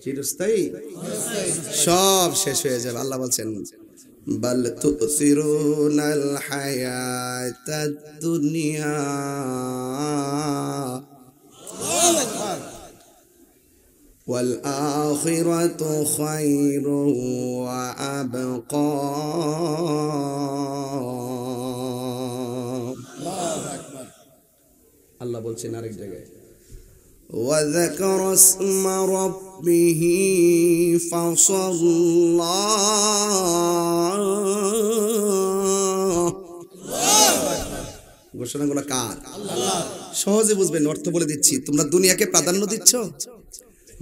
চিরস্থায়ী। সব শেষ হয়ে যাবে। আল্লাহ বলছেন বাল তুসিরুনাল হায়াতাদ দুনিয়া ওয়াল আখিরাতু খায়রুন ওয়া আবকা। আল্লাহ বলছেন আরেক জায়গায় وذكر اسم ربه فصلى। ঘোষণাগুলো কার? সহজে বুঝবেন, অর্থ বলে দিচ্ছি। তোমরা দুনিয়াকে প্রাধান্য দিচ্ছ,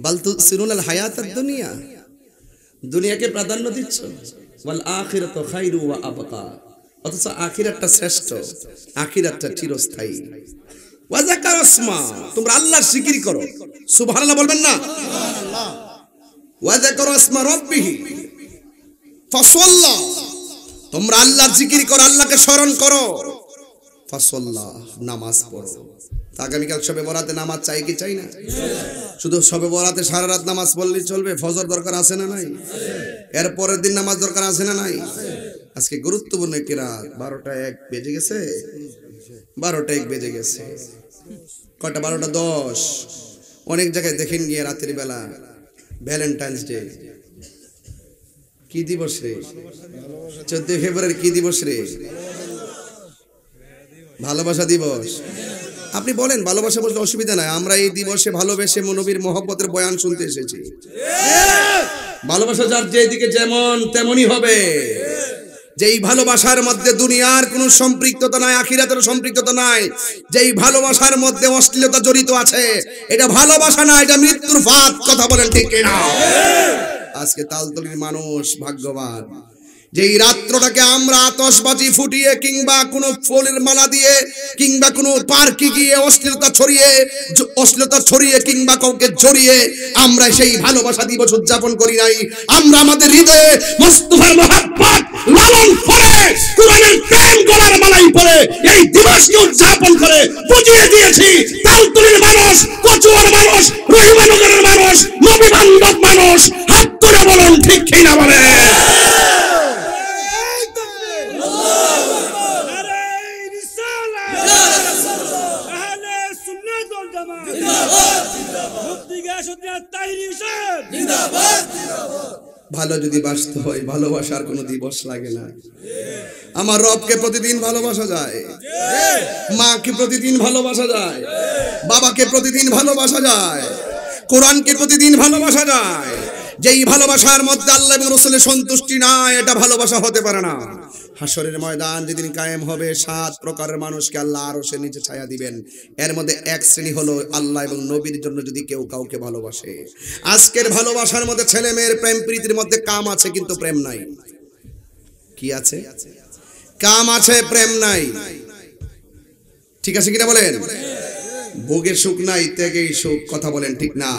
বাল তুসিরুনাল হায়াতাদ দুনিয়া, দুনিয়াকে প্রাধান্য দিচ্ছ, ওয়াল আখিরাতু খায়রু ওয়া আবকা, অথচ আখিরাতটা শ্রেষ্ঠ, আখিরাতটা চিরস্থায়ী। ওয়াজাকার আসমা, তোমরা আল্লাহর জিকির করো, সুবহানাল্লাহ বলবেন না? সুবহানাল্লাহ। ওয়াজাকার আসমা রাব্বিহি ফাসাল্লা, তোমরা আল্লাহর জিকির করো, আল্লাহকে স্মরণ করো। ফাসাল্লা, নামাজ পড়ো। আগামীকাল শবে বরাতে নামাজ চাই কি চাই না? শুধু শবে বরাতে সারা রাত নামাজ পড়লেই চলবে? ফজর দরকার আছে না নাই? এর পরের দিন নামাজ দরকার আছে না নাই? আজকে গুরুত্বপূর্ণ একটি রাত, 12টা 1 বেজে গেছে, 12টা 1 বেজে গেছে। কয়টা? 12টা 10। অনেক জায়গায় দেখেন গিয়ে রাতের বেলা ভ্যালেন্টাইন্স ডে। কি দিবস রে? 14 ফেব্রুয়ারি কি দিবস রে? ভালোবাসা দিবস। আপনি বলেন ভালোবাসা বলতে অসুবিধা নাই, আমরা এই দিবসে ভালোবেসে নবীর মহব্বতের বয়ান শুনতে এসেছি। ভালোবাসা যার যেদিকে যেমন তেমনই হবে। যেই ভালোবাসার মধ্যে দুনিয়ার কোনো সম্পৃক্ততা নাই, আখিরাতের সম্পৃক্ততা নাই, যেই ভালোবাসার মধ্যে অশ্লীলতা জড়িত আছে, এটা ভালোবাসা না, এটা মৃত্যুর ফাঁদ। কথা বলেন ঠিক কিনা? আজকে তালতলির মানুষ ভাগ্যবান, যেই রাত্রটাকে আমরা আতশবাজি ফুটিয়ে কিংবা কোনো ফুলের মালা দিয়ে কিংবা কোনো পার্কে গিয়ে অশ্লীলতা ছড়িয়ে কিংবা কাউকে জড়িয়ে আমরা সেই ভালোবাসা দিবস উদযাপন করি নাই। আমরা আমাদের হৃদয়ে মুস্তাফার মহব্বত লালন করে কোরআনের প্রেম গলার মালাই পরে এই দিবসকে উদযাপন করে বুঝিয়ে দিয়েছি তালতলির মানুষ, কচুয়ার মানুষ, রহিমানগরের মানুষ, নবী বান্ধব মানুষ। হাত তুলে বলুন ঠিক কিনা বলে? ভালো যদি বাসতে হয় ভালোবাসার কোনো দিবস লাগে না। আমার রবকে প্রতিদিন ভালোবাসা যায়, মাকে প্রতিদিন ভালোবাসা যায়, বাবাকে প্রতিদিন ভালোবাসা যায়, কোরআনকে প্রতিদিন ভালোবাসা যায়। যেই ভালোবাসার মধ্যে আল্লাহ এবং রাসূলের সন্তুষ্টি নাই, এটা ভালোবাসা হতে পারে না। হাসরের ময়দান যেদিন কায়েম হবে, 7 প্রকারের মানুষকে আল্লাহ আরশের নিচে ছায়া দিবেন। এর মধ্যে এক শ্রেণী হলো আল্লাহ এবং নবীর জন্য যদি কেউ কাউকে ভালোবাসে। আজকের ভালোবাসার মধ্যে ছেলে মেয়ের প্রেম প্রীতির মধ্যে কাম আছে কিন্তু প্রেম নাই। কি আছে? কাম আছে, প্রেম নাই। ঠিক আছে কিনা বলেন? ভোগের সুখ নাই, ত্যাগেই সুখ। কথা বলেন ঠিক না?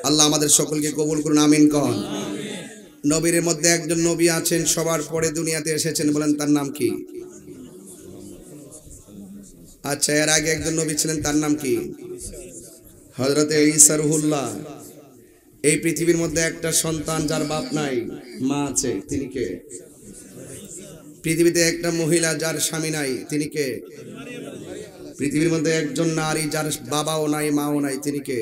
আল্লাহ আমাদের সকলকে কবুল করুন, আমিন কন। নবীর মধ্যে একজন নবী আছেন, সবার পরে দুনিয়াতে এসেছেন, বলেন তার নাম কি? আচ্ছা, এর আগে একজন নবী ছিলেন, তার নাম কি? হযরতে ঈসা রূহুল্লাহ। এই পৃথিবীর মধ্যে একটা সন্তান যার বাপ নাই, মা আছে, তিনি কে? পৃথিবীতে একটা মহিলা যার স্বামী নাই, তিনি কে? পৃথিবীর মধ্যে একজন নারী যার বাবাও নাই মাও নাই, তিনি কে?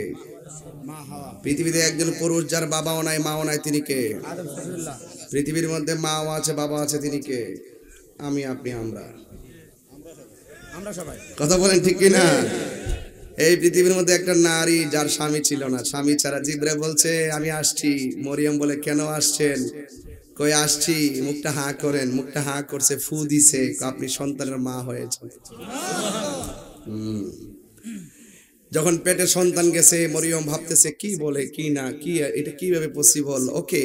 পৃথিবীতে একজন পুরুষ যার বাবাও নাই মাও নাই, তিনি কে? পৃথিবীর মধ্যে মাও আছে বাবা আছে, তিনি কে? আমি, আপনি, আমরা সবাই। কথা বলেন ঠিক কিনা? এই পৃথিবীর মধ্যে একটা নারী যার স্বামী ছিল না, স্বামী ছাড়া। জিবরাইল বলছে আমি আসছি। মরিয়ম বলে কেন আসছেন? কই আসছি, মুখটা হা করেন। মুখটা হা করছে, ফু দিছে, আপনি সন্তানের মা হয়েছেন। যখন পেটে সন্তান গেছে, মরিয়ম ভাবতেছে কি বলে কি না, কি এটা কিভাবে পসিবল। ওকে,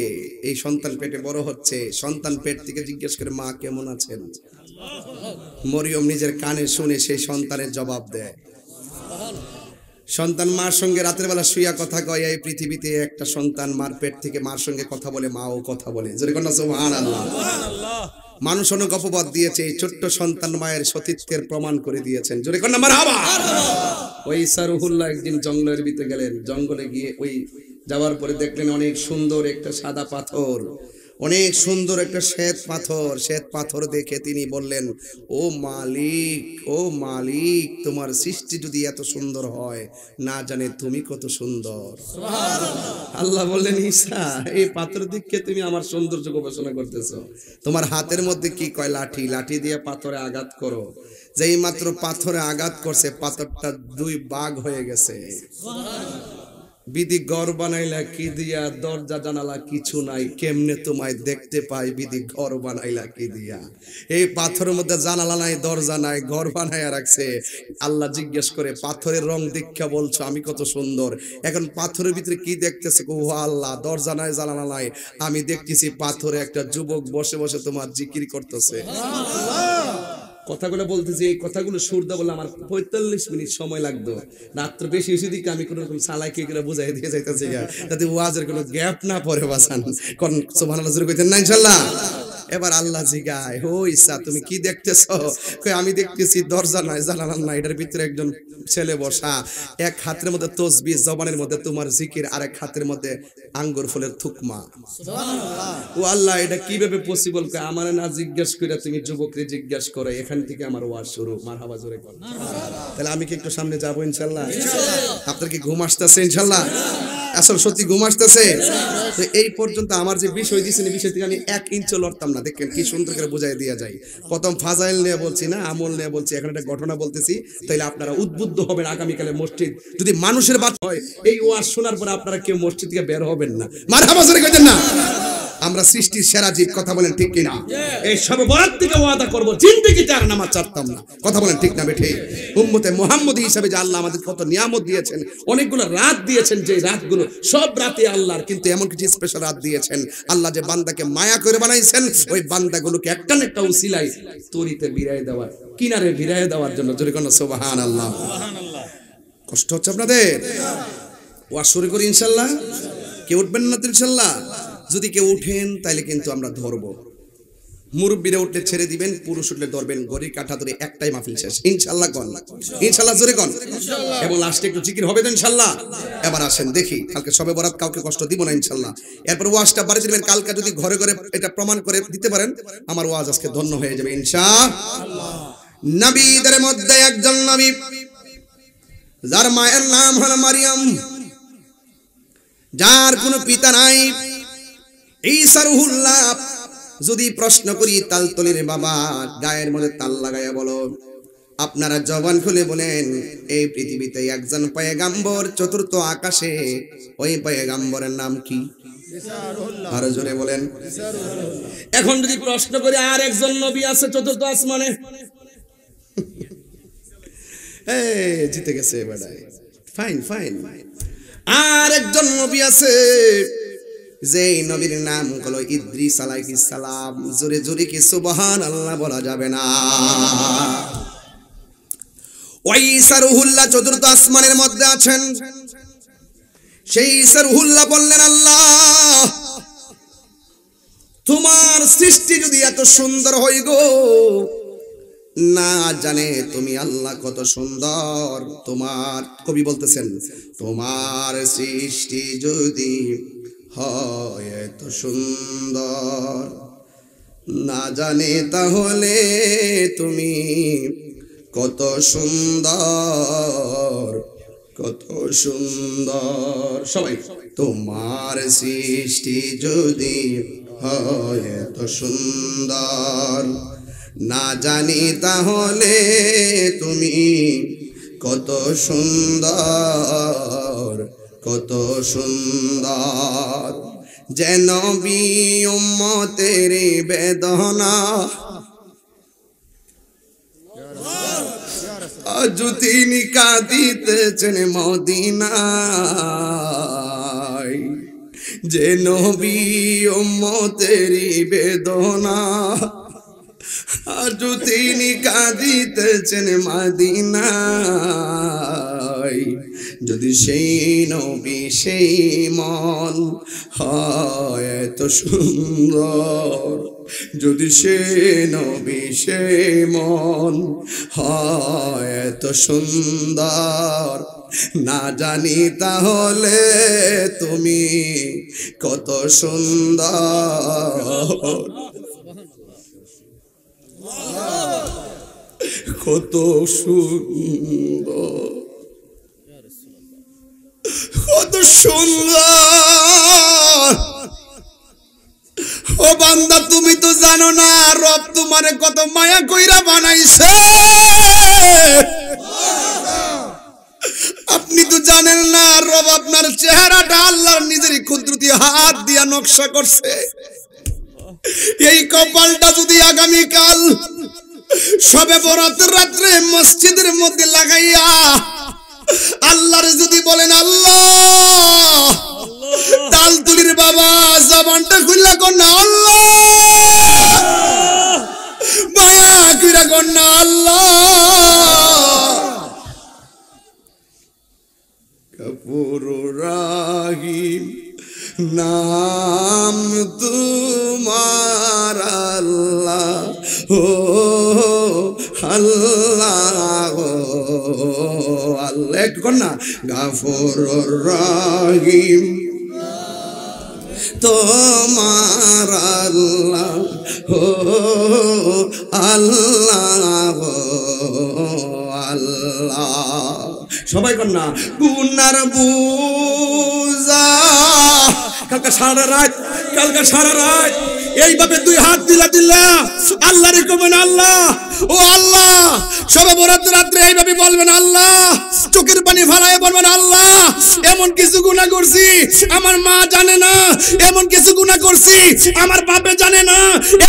এই সন্তান পেটে বড় হচ্ছে, সন্তান পেট থেকে জিজ্ঞেস করে মা কেমন আছেন। মরিয়ম নিজের কানে শুনে সেই সন্তানের জবাব দেয়। সন্তান মার সঙ্গে রাতের বেলা শুইয়া কথা কয়। এই পৃথিবীতে একটা সন্তান মার পেট থেকে মার সঙ্গে কথা বলে, মাও কথা বলে। যেরকম সুবহানাল্লাহ। মানুষ অনেক অপবাদ দিয়েছে, এই ছোট্ট সন্তান মায়ের সতীত্বের প্রমাণ করে দিয়েছেন। জোরে কন্যা মারহাবা। ওই সারুহুল্লাহ একদিন জঙ্গলের ভিতরে গেলেন। জঙ্গলে গিয়ে ওই যাওয়ার পরে দেখলেন অনেক সুন্দর একটা সাদা পাথর, অনেক সুন্দর একটা শ্বেত পাথর। শ্বেত পাথর দেখে তিনি বললেন, ও মালিক, ও মালিক, তোমার সৃষ্টি যদি এত সুন্দর হয়, না জানে তুমি কত সুন্দর। আল্লাহ বললেন, ঈসা, এই পাথর দিকে তুমি আমার সৌন্দর্য গবেষণা করতেছো। তোমার হাতের মধ্যে কি কয়? লাঠি। লাঠি দিয়ে পাথরে আঘাত করো। যেই মাত্র পাথরে আঘাত করছে, পাথরটা দুই ভাগ হয়ে গেছে। বিধি ঘর বানাইলা কি দিয়া, দরজা জানালা কিছু নাই, কেমনে তোমায় দেখতে পাই? বিধি ঘর বানাইলা কি দিয়া। এই পাথরের মধ্যে জানালা নাই, দরজা নাই, ঘর বানাইয়া রাখছে। আল্লাহ জিজ্ঞেস করে, পাথরের রং দীক্ষা বলছো আমি কত সুন্দর, এখন পাথরের ভিতরে কি দেখতেছে? ও আল্লাহ, দরজা নাই, জানালা নাই, আমি দেখতেছি পাথরে একটা যুবক বসে বসে তোমার জিকির করতেছে। কথাগুলো বলতেছি, এই কথাগুলো সুরদা বলে আমার 45 মিনিট সময় লাগতো। রাত্র বেশি এসে দিকে আমি কোনো রকম সালাকি করে বুঝাই দিয়ে যাইতেছি, যাতে ওয়াজের কোনো গ্যাপ না পড়ে বাসান। কোন সুবহানাল্লাহ জোরে কইতেন না ইনশাআল্লাহ। এবার আল্লাহ জিগায়, ও ঈসা, তুমি কি দেখতেছো? কই, আমি দেখতেছি দরজা নাই, জানালা নাই, এটার ভিতরে একজন ছেলে বসা, এক হাতের মধ্যে তসবিহ, জবানের মধ্যে তোমার জিকির, আর এক হাতের মধ্যে আঙ্গুর ফুলের থুকমা। সুবহানাল্লাহ। ও আল্লাহ, এটা কিভাবে পসিবল? কই, আমারে না জিজ্ঞেস করে তুমি যুবকরে জিজ্ঞেস করে, এখান থেকে আমার ওয়াজ শুরু। মারহাবা জোরে কর। তাহলে আমি কি একটু সামনে যাবো ইনশাআল্লাহ? আপনার কি ঘুম আসতেছে ইনশাআল্লাহ? আসল সত্যি ঘুম আসতেছে? তো এই পর্যন্ত আমার যে বিষয় দিয়েছেন, এই বিষয় থেকে আমি 1 ইঞ্চ লড়তাম না। দেখেন কি সুন্দর করে বুঝাই দেওয়া যায়। প্রথম ফাজাইল নিয়ে বলছি না, আমল নিয়ে বলছি। এখন একটা ঘটনা বলতেছি, তাইলে আপনারা উদ্বুদ্ধ হবেন। আগামীকালে মসজিদ যদি মানুষের বাত হয়, এই ওয়াজ শোনার পরে আপনারা কেউ মসজিদ থেকে বের হবেন না। মারহাবা জোরে কইতেন না? আমরা সৃষ্টির সেরা জীব, কথা বলেন ঠিক কিনা? এই সব বরাত থেকে ওয়াদা করব, জিন্দেগিতে আর নামাজ ছাড়তাম না। কথা বলেন ঠিক না বেঠে? উম্মতে মুহাম্মদী হিসেবে যে আল্লাহ আমাদের কত নিয়ামত দিয়েছেন, অনেকগুলো রাত দিয়েছেন, যে রাতগুলো সব রাতে আল্লাহর, কিন্তু এমন কিছু স্পেশাল রাত দিয়েছেন। আল্লাহ যে বান্দাকে মায়া করে বানাইছেন, ওই বান্দাগুলোকে একটা না একটা উসিলায় তরিতে বিরায় দেওয়ার, কিনারে বিরায় দেওয়ার জন্য। জোরে কোন সুবহানাল্লাহ। কষ্ট হচ্ছে আপনাদের? ওয়াজ শুরু করি ইনশাআল্লাহ। কেউ উঠবেন না তো ইনশাআল্লাহ? যদি কেউ উঠেন তাহলে কিন্তু আমরা ধরবো। মুরব্বীরা উঠলে ছেড়ে দিবেন, পুরুষ উঠলে ধরবেন। ঘড়ির কাঁটা ধরে একটাই মাহফিল শেষ ইনশাআল্লাহ। কোন ইনশাআল্লাহ জোরে কোন। এবং লাস্টে একটু জিকির হবে তো ইনশাআল্লাহ। এবার আসেন দেখি, কালকে সবে বরাত, কাউকে কষ্ট দিব না ইনশাআল্লাহ। এরপর ওয়াজটা বাড়ি দিবেন। কালকে যদি ঘরে ঘরে এটা প্রমাণ করে দিতে পারেন, আমার ওয়াজ আজকে ধন্য হয়ে যাবে ইনশাআল্লাহ। নবীদের মধ্যে একজন নবী, যার মায়ের নাম হলো মারিয়াম, যার কোনো পিতা নাই। ঈসা রুহুল্লাহ। যদি প্রশ্ন করি, তালতলির বাবা, গায়ের মধ্যে তাল লাগাইয়া বলো, আপনারা জবান খুলে বলেন, এই পৃথিবীতে একজন পয়গাম্বর চতুর্থ আকাশে, ওই পয়গাম্বরের নাম কি? আরো জোরে বলেন। এখন যদি প্রশ্ন করি, আর একজন নবী আছে চতুর্থ আসমানে, জিতে গেছে বেটা। Fine fine. আর একজন নবী আছে, যে নবীর নাম হলো ইদ্রিস আলাইহিস সালাম। জোরে জোরে কি সুবহানাল্লাহ বলা যাবে না? ওই ঈসা রুহুল্লাহ চতুর্থ আসমানের মধ্যে আছেন। সেই ঈসা রুহুল্লাহ বললেন, আল্লাহ, তোমার সৃষ্টি যদি এত সুন্দর হয় গো, না জানে তুমি আল্লাহ কত সুন্দর। তোমার কবি বলতেছেন, তোমার সৃষ্টি যদি হয় এত সুন্দর, না জানে তাহলে তুমি কত সুন্দর, কত সুন্দর। সবাই, তোমার সৃষ্টি যদি হয় এত সুন্দর, না জানি তাহলে তুমি কত সুন্দর, কত সুন্দর। যে নবী উম্মতের বেদনা আজ তিনি কাঁদিতেছেন মদিনায় যে নবী উম্মতের বেদনা আজ তিনি কাঁদিতেছেন মদিনায় যদি সেই নবী সেই মন হয় এত সুন্দর যদি সে নবী সে মন হয় এত সুন্দর না জানি তাহলে তুমি কত সুন্দর কত সুন্দর কত সুন্দর ও বান্দা তুমি তো জানো না রব তোমারে কত মায়া কইরা বানাইছে আপনি তো জানেন না রব আপনার চেহারাটা আল্লাহর নিজের কুদরতি হাত দিয়া নকশা করছে এই কপালটা যদি আগামীকাল সবে বরাত রাত্রে মসজিদের মধ্যে লাগাইয়া আল্লাহর যদি বলেন আল্লাহ তাল তুলির বাবা জবানটা খুললা কন্যা আল্লাহ মায়া কইরা কন্যা আল্লাহ গফুর রাহিম নাম তোমার আল্লাহ ও আল্লাহ ও আল্লাহ একটু কর না গফুর রাহিম তোমার আল্লাহ ও আল্লাহ ও আল্লাহ সবাই কর না গুনার বুঝা কালকে সারা রাত এইভাবে দুই হাত দিলা আল্লাহর কবেন আল্লাহ ও আল্লাহ সবে বরাত রাত্রে এইভাবে বলবেন আল্লাহ চোখের পানি ফেলায় বলবেন আল্লাহ এমন কিছু গুনাহ করছি আমার মা জানে না এমন কিছু গুনাহ করছি আমার বাপে জানে না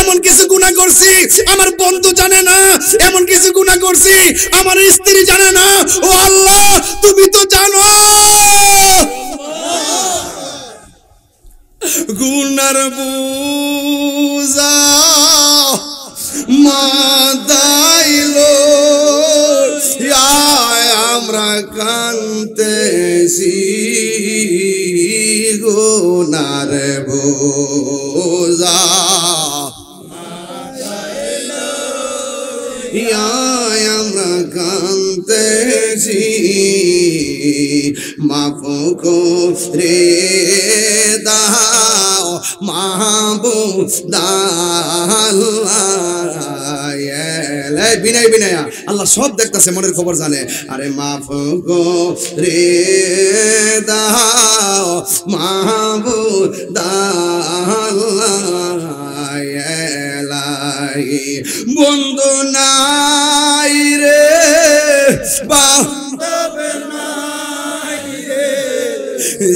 এমন কিছু গুনাহ করছি আমার বন্ধু জানে না এমন কিছু গুনাহ করছি আমার স্ত্রী জানে না ও আল্লাহ তুমি তো জানো গুনার বুঝা মাদাইলো আমরা কান্তেছি গুনার বুঝা আমরা কান্তেছি মাফ করে দাও মাহবুব বিনয় বিনয়া আল্লাহ সব দেখতেছে মনের খবর জানে আরে মাফ করে দাও মাহবুব বন্ধু নাই রে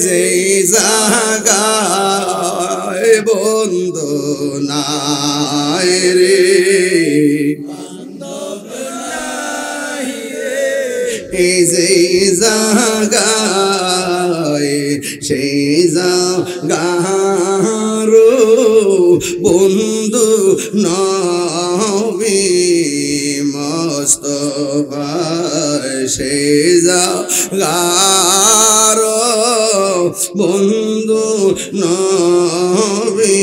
যেই জায়গায় বন্ধু নাই রে এই যেই জায়গায় সেই জায়গার বন্ধু নবী মুস্তাফা সেই জায়গার বন্ধু নবী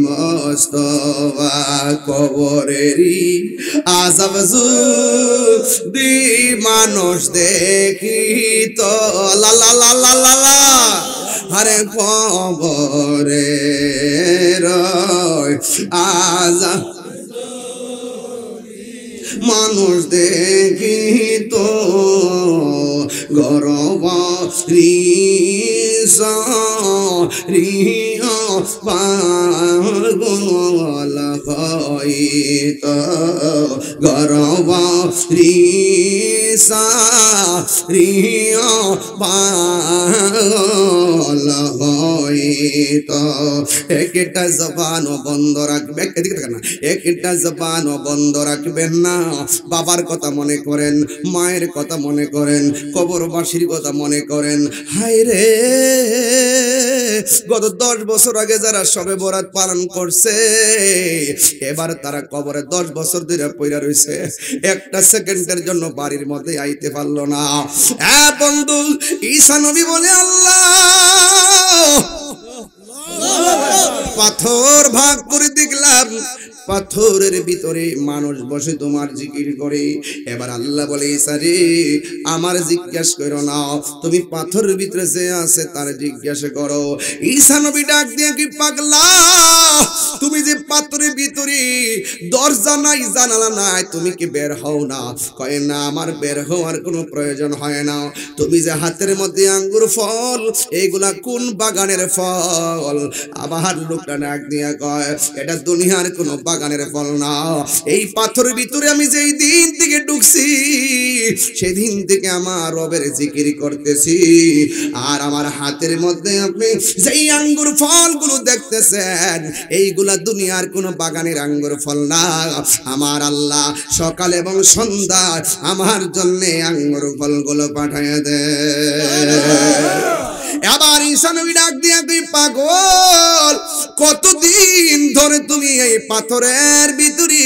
মুস্তাফা কবরেরই আযাব যদি মানুষ দেখি তো লা লা লা লা লা লা আরে কবরে রয় আযাব মানুষ দেখি তো গরব রিয়া পাগল হইত গরব সারিয়া পাগল হইতো। একটা জবানও বন্ধ রাখবে, এদিকে দেখেন না, একটা জবানও বন্ধ রাখবেন না। বাবার কথা মনে করেন, মায়ের কথা মনে করেন, কবরবাসীর কথা মনে করেন। হায় রে, গত 10 বছর আগে যারা শবে বরাত পালন করছে, এবার তারা কবরে 10 বছর ধরে পইরা রইছে, একটা সেকেন্ডের জন্য বাড়ির মধ্যে আইতে পারলো না। বন্ধু, ঈসা নবী বলে, আল্লাহ পাথর ভাগ করে দেখলাম, পাথরের ভিতরে মানুষ বসে তোমার জিকির করে। এবার আল্লাহ বলে, ঈসা রে, আমার জিজ্ঞাসা করো না, তুমি পাথরের ভিতরে যে আছে তার জিজ্ঞাসা করো। ঈসা নবী ডাক দিয়ে, কি পাগলা, তুমি যে পাথরের ভিতরে, দরজা নাই জানালা নাই, তুমি কি বের হও না? কয় না, আমার বের হওয়ার কোনো প্রয়োজন হয় না। তুমি যে হাতের মধ্যে আঙ্গুর ফল, এইগুলা কোন বাগানের ফল? আবার লোকটা ডাক দিয়া কয়, এটা দুনিয়ার কোনো বাগানের ফল না। এই পাথরের ভিতরে আমি যেই দিন থেকে ঢুকছি, সেদিন থেকে আমার রবের জিকির করতেছি। আর আমার হাতের মধ্যে আপনি যেই আঙ্গুর ফলগুলো দেখতেছেন, এইগুলা দুনিয়ার কোনো বাগানের আঙ্গুর ফল না। আমার আল্লাহ সকাল এবং সন্ধ্যা আমার জন্য আঙ্গুর ফলগুলো পাঠায় দেয়। আবার ঈসা নবী ডাক দিয়া, তুই পাগল, কতদিন ধরে তুমি এই পাথরের ভিতরে?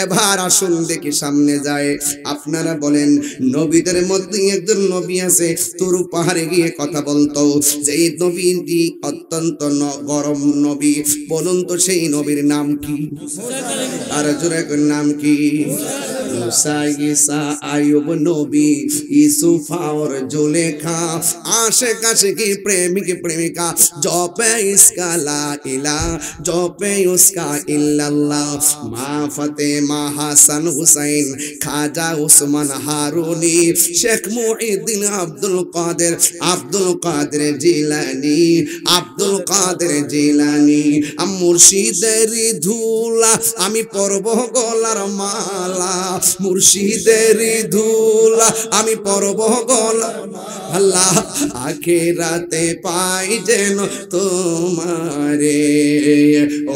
এবার আসুন দেখি সামনে যায়। আপনারা বলেন, নবীদের মধ্যে একজন নবী আছে, তুরু পাহাড়ে গিয়ে কথা বলতো, যেই নবীটি অত্যন্ত গরম নবী। বলুন তো সেই নবীর নাম কি? আর জোরে নাম কি? মুসা, ঈসা, আইয়ুব নবী, ইউসুফ আর জুলেখা, আশিক আশিকি প্রেমিক প্রেমিকা, জপে ইসকা লা ইলাহা, জপে উসকা ইল্লাল্লাহ। মা ফাতেমা, হাসান হুসাইন, খাজা উসমান হারুনি, শেখ মুঈদ্দিন, আব্দুল কাদের জিলানী, আব্দুল কাদের জিলানী। মুর্শিদের ধুলা আমি পরব গলার মালা, মুর্শিদের ধুলা আমি পরব গলার মালা। আখিরাতে পাই যেন তোমারে,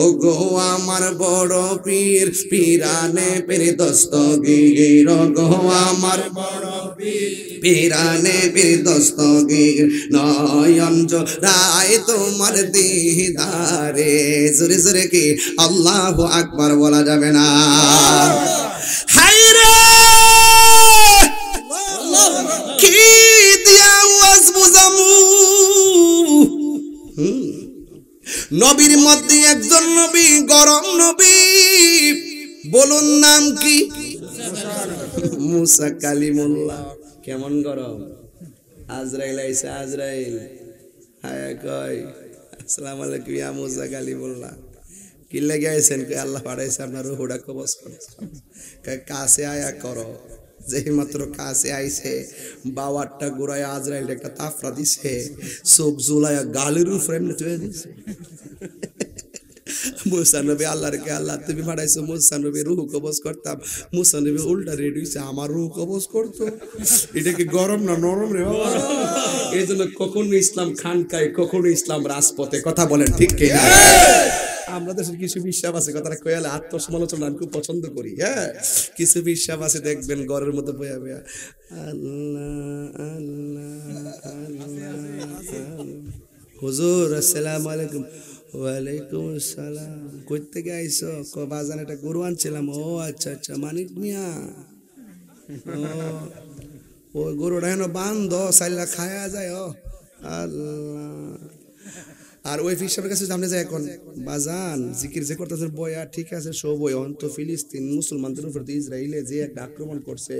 ও গো আমার বড় পীর, পিরানে পীর দস্তগীর, ও গো আমার বড় পীর, পিরানে পীর দস্তগীর। নয়ন জোড়ায় তোমার দিদারে। জোরে জোরে কি আল্লাহু আকবার বলা যাবে না? হায়রে, কি দিয়া ওয়াজ বুঝামু? নবীর মধ্যে একজন নবী, গরম নবী, বলুন নাম কি? মুসা কালিমুল্লাহ। কেমন গরম? আজরাইল আইছে, আজরাইল হায় কয়, আসসালামু আলাইকুম ইয়া মুসা কালিমুল্লাহ। কি লেগে আইছেন? কই আল্লাহ পাঠাইছে আপনার রূহটা কবজ করতে। কয় কাছে আয়া করো। যেই মাত্র কাছে আইছে, বাবারটা গোড়ায় আজরাইল একটা তাফরা দিছে, চোখ জুলাইয়া গালের উপরে এমনি চলে দিছে। মুসা নবী আল্লাহর কে, আল্লাহ তুমি পাঠাইছো মুসা নবী রূহ কবজ করতাম। মুসা নবী উল্টা রেডি হইছে, আমার রূহ কবজ করতো। এটা কি গরম না নরম রে বাবা? এই জন্য কখনো ইসলাম খানকায়, কখনো ইসলাম রাজপথে। কথা বলেন ঠিক কিনা? আমরা দেশের কিছু বিশ্বাস আছে, কথাটা কয়ালে আত্মসমালোচনা আমি খুব পছন্দ করি। হ্যাঁ, কিছু বিশ্বাস আছে দেখবেন ঘরের মধ্যে বয়া বয়া আল্লাহ আল্লাহ। হুজুর আসসালামু আলাইকুম। ওয়ালাইকুম আসসালাম। কই থেকে আইছো? বাজান একটা গরু আনছিলাম। ও আচ্ছা আচ্ছা, মানিক মিয়া, ও গরুটা হেন বান্ধ, সাইলা খায়া যায়। ও আল্লাহ। আর ওই ফিসাবের কাছে সামনে যায়, এখন বাজান জিকির যে করতেছেন বয়া, ঠিক আছে সব ওই অন্ত ফিলিস্তিন মুসলমানদের উপর ইসরায়েলে যে একটা আক্রমণ করছে,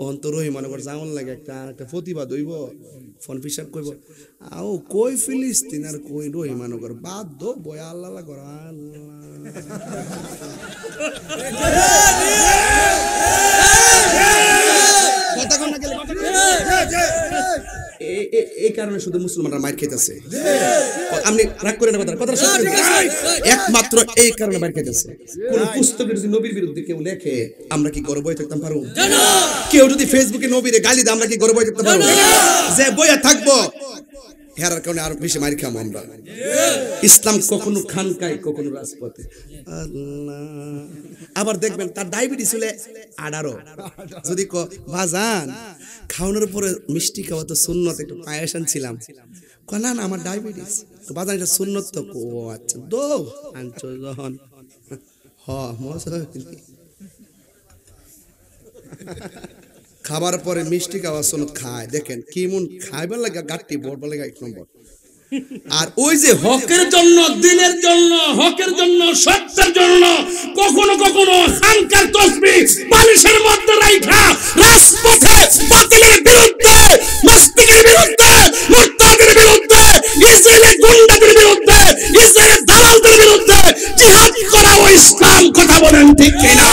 অন্ত রহি মনে করছে এমন লাগে একটা প্রতিবাদ হইব। ফোন ফিসাব কইব, আও কই ফিলিস্তিন আর কই রহি মনে কর, বাদ দো বয়া আল্লাহ কর। এই কারণে শুধু মুসলমানরা মার খেতেছে। আপনি রাগ করেন না, কথা একমাত্র এই কারণে মার খেতেছে। কোন পুস্তকের যদি নবীর বিরুদ্ধে কেউ লেখে আমরা কি গর্ব হয়ে থাকতে পারবো? কেউ যদি ফেসবুকে নবীরে গালি দেয় আমরা কি গর্ব হয়ে থাকতে পারবো? যে বইয়া থাকবো হেরার কারণে আরো বেশি মার খাবো আমরা। ইসলাম কখনো খানকায় কখনো রাজপথে। আবার দেখবেন তার ডায়াবেটিস হলে 18, যদি বাজান খাওয়ানোর পরে মিষ্টি খাওয়া তো সুন্নত, একটু পায়েস আনছিলাম, না না আমার ডায়াবেটিস, তো বাজান এটা সুন্নত তো। ও আচ্ছা দো আনছো যখন খাবার পরে মিষ্টি খাওয়া সুন্নত খায়, দেখেন কি মন খাইবার লাগে, গাট্টি বড় লাগে 1 নম্বর। আর ওই যে হকের জন্য, দিনের জন্য, হকের জন্য, সত্যের জন্য কখনো কখনো খানকার তসবিহ বালিশের মধ্যে রাখা রাজপথে বাতিলের বিরুদ্ধে, নাস্তিকের বিরুদ্ধে, মুরতাদের বিরুদ্ধে, ইসরায়েলের গুন্ডাদের বিরুদ্ধে, ইসরায়েলের দালালদের বিরুদ্ধে জিহাদ করা ও ইসলাম। কথা বলেন ঠিক কিনা?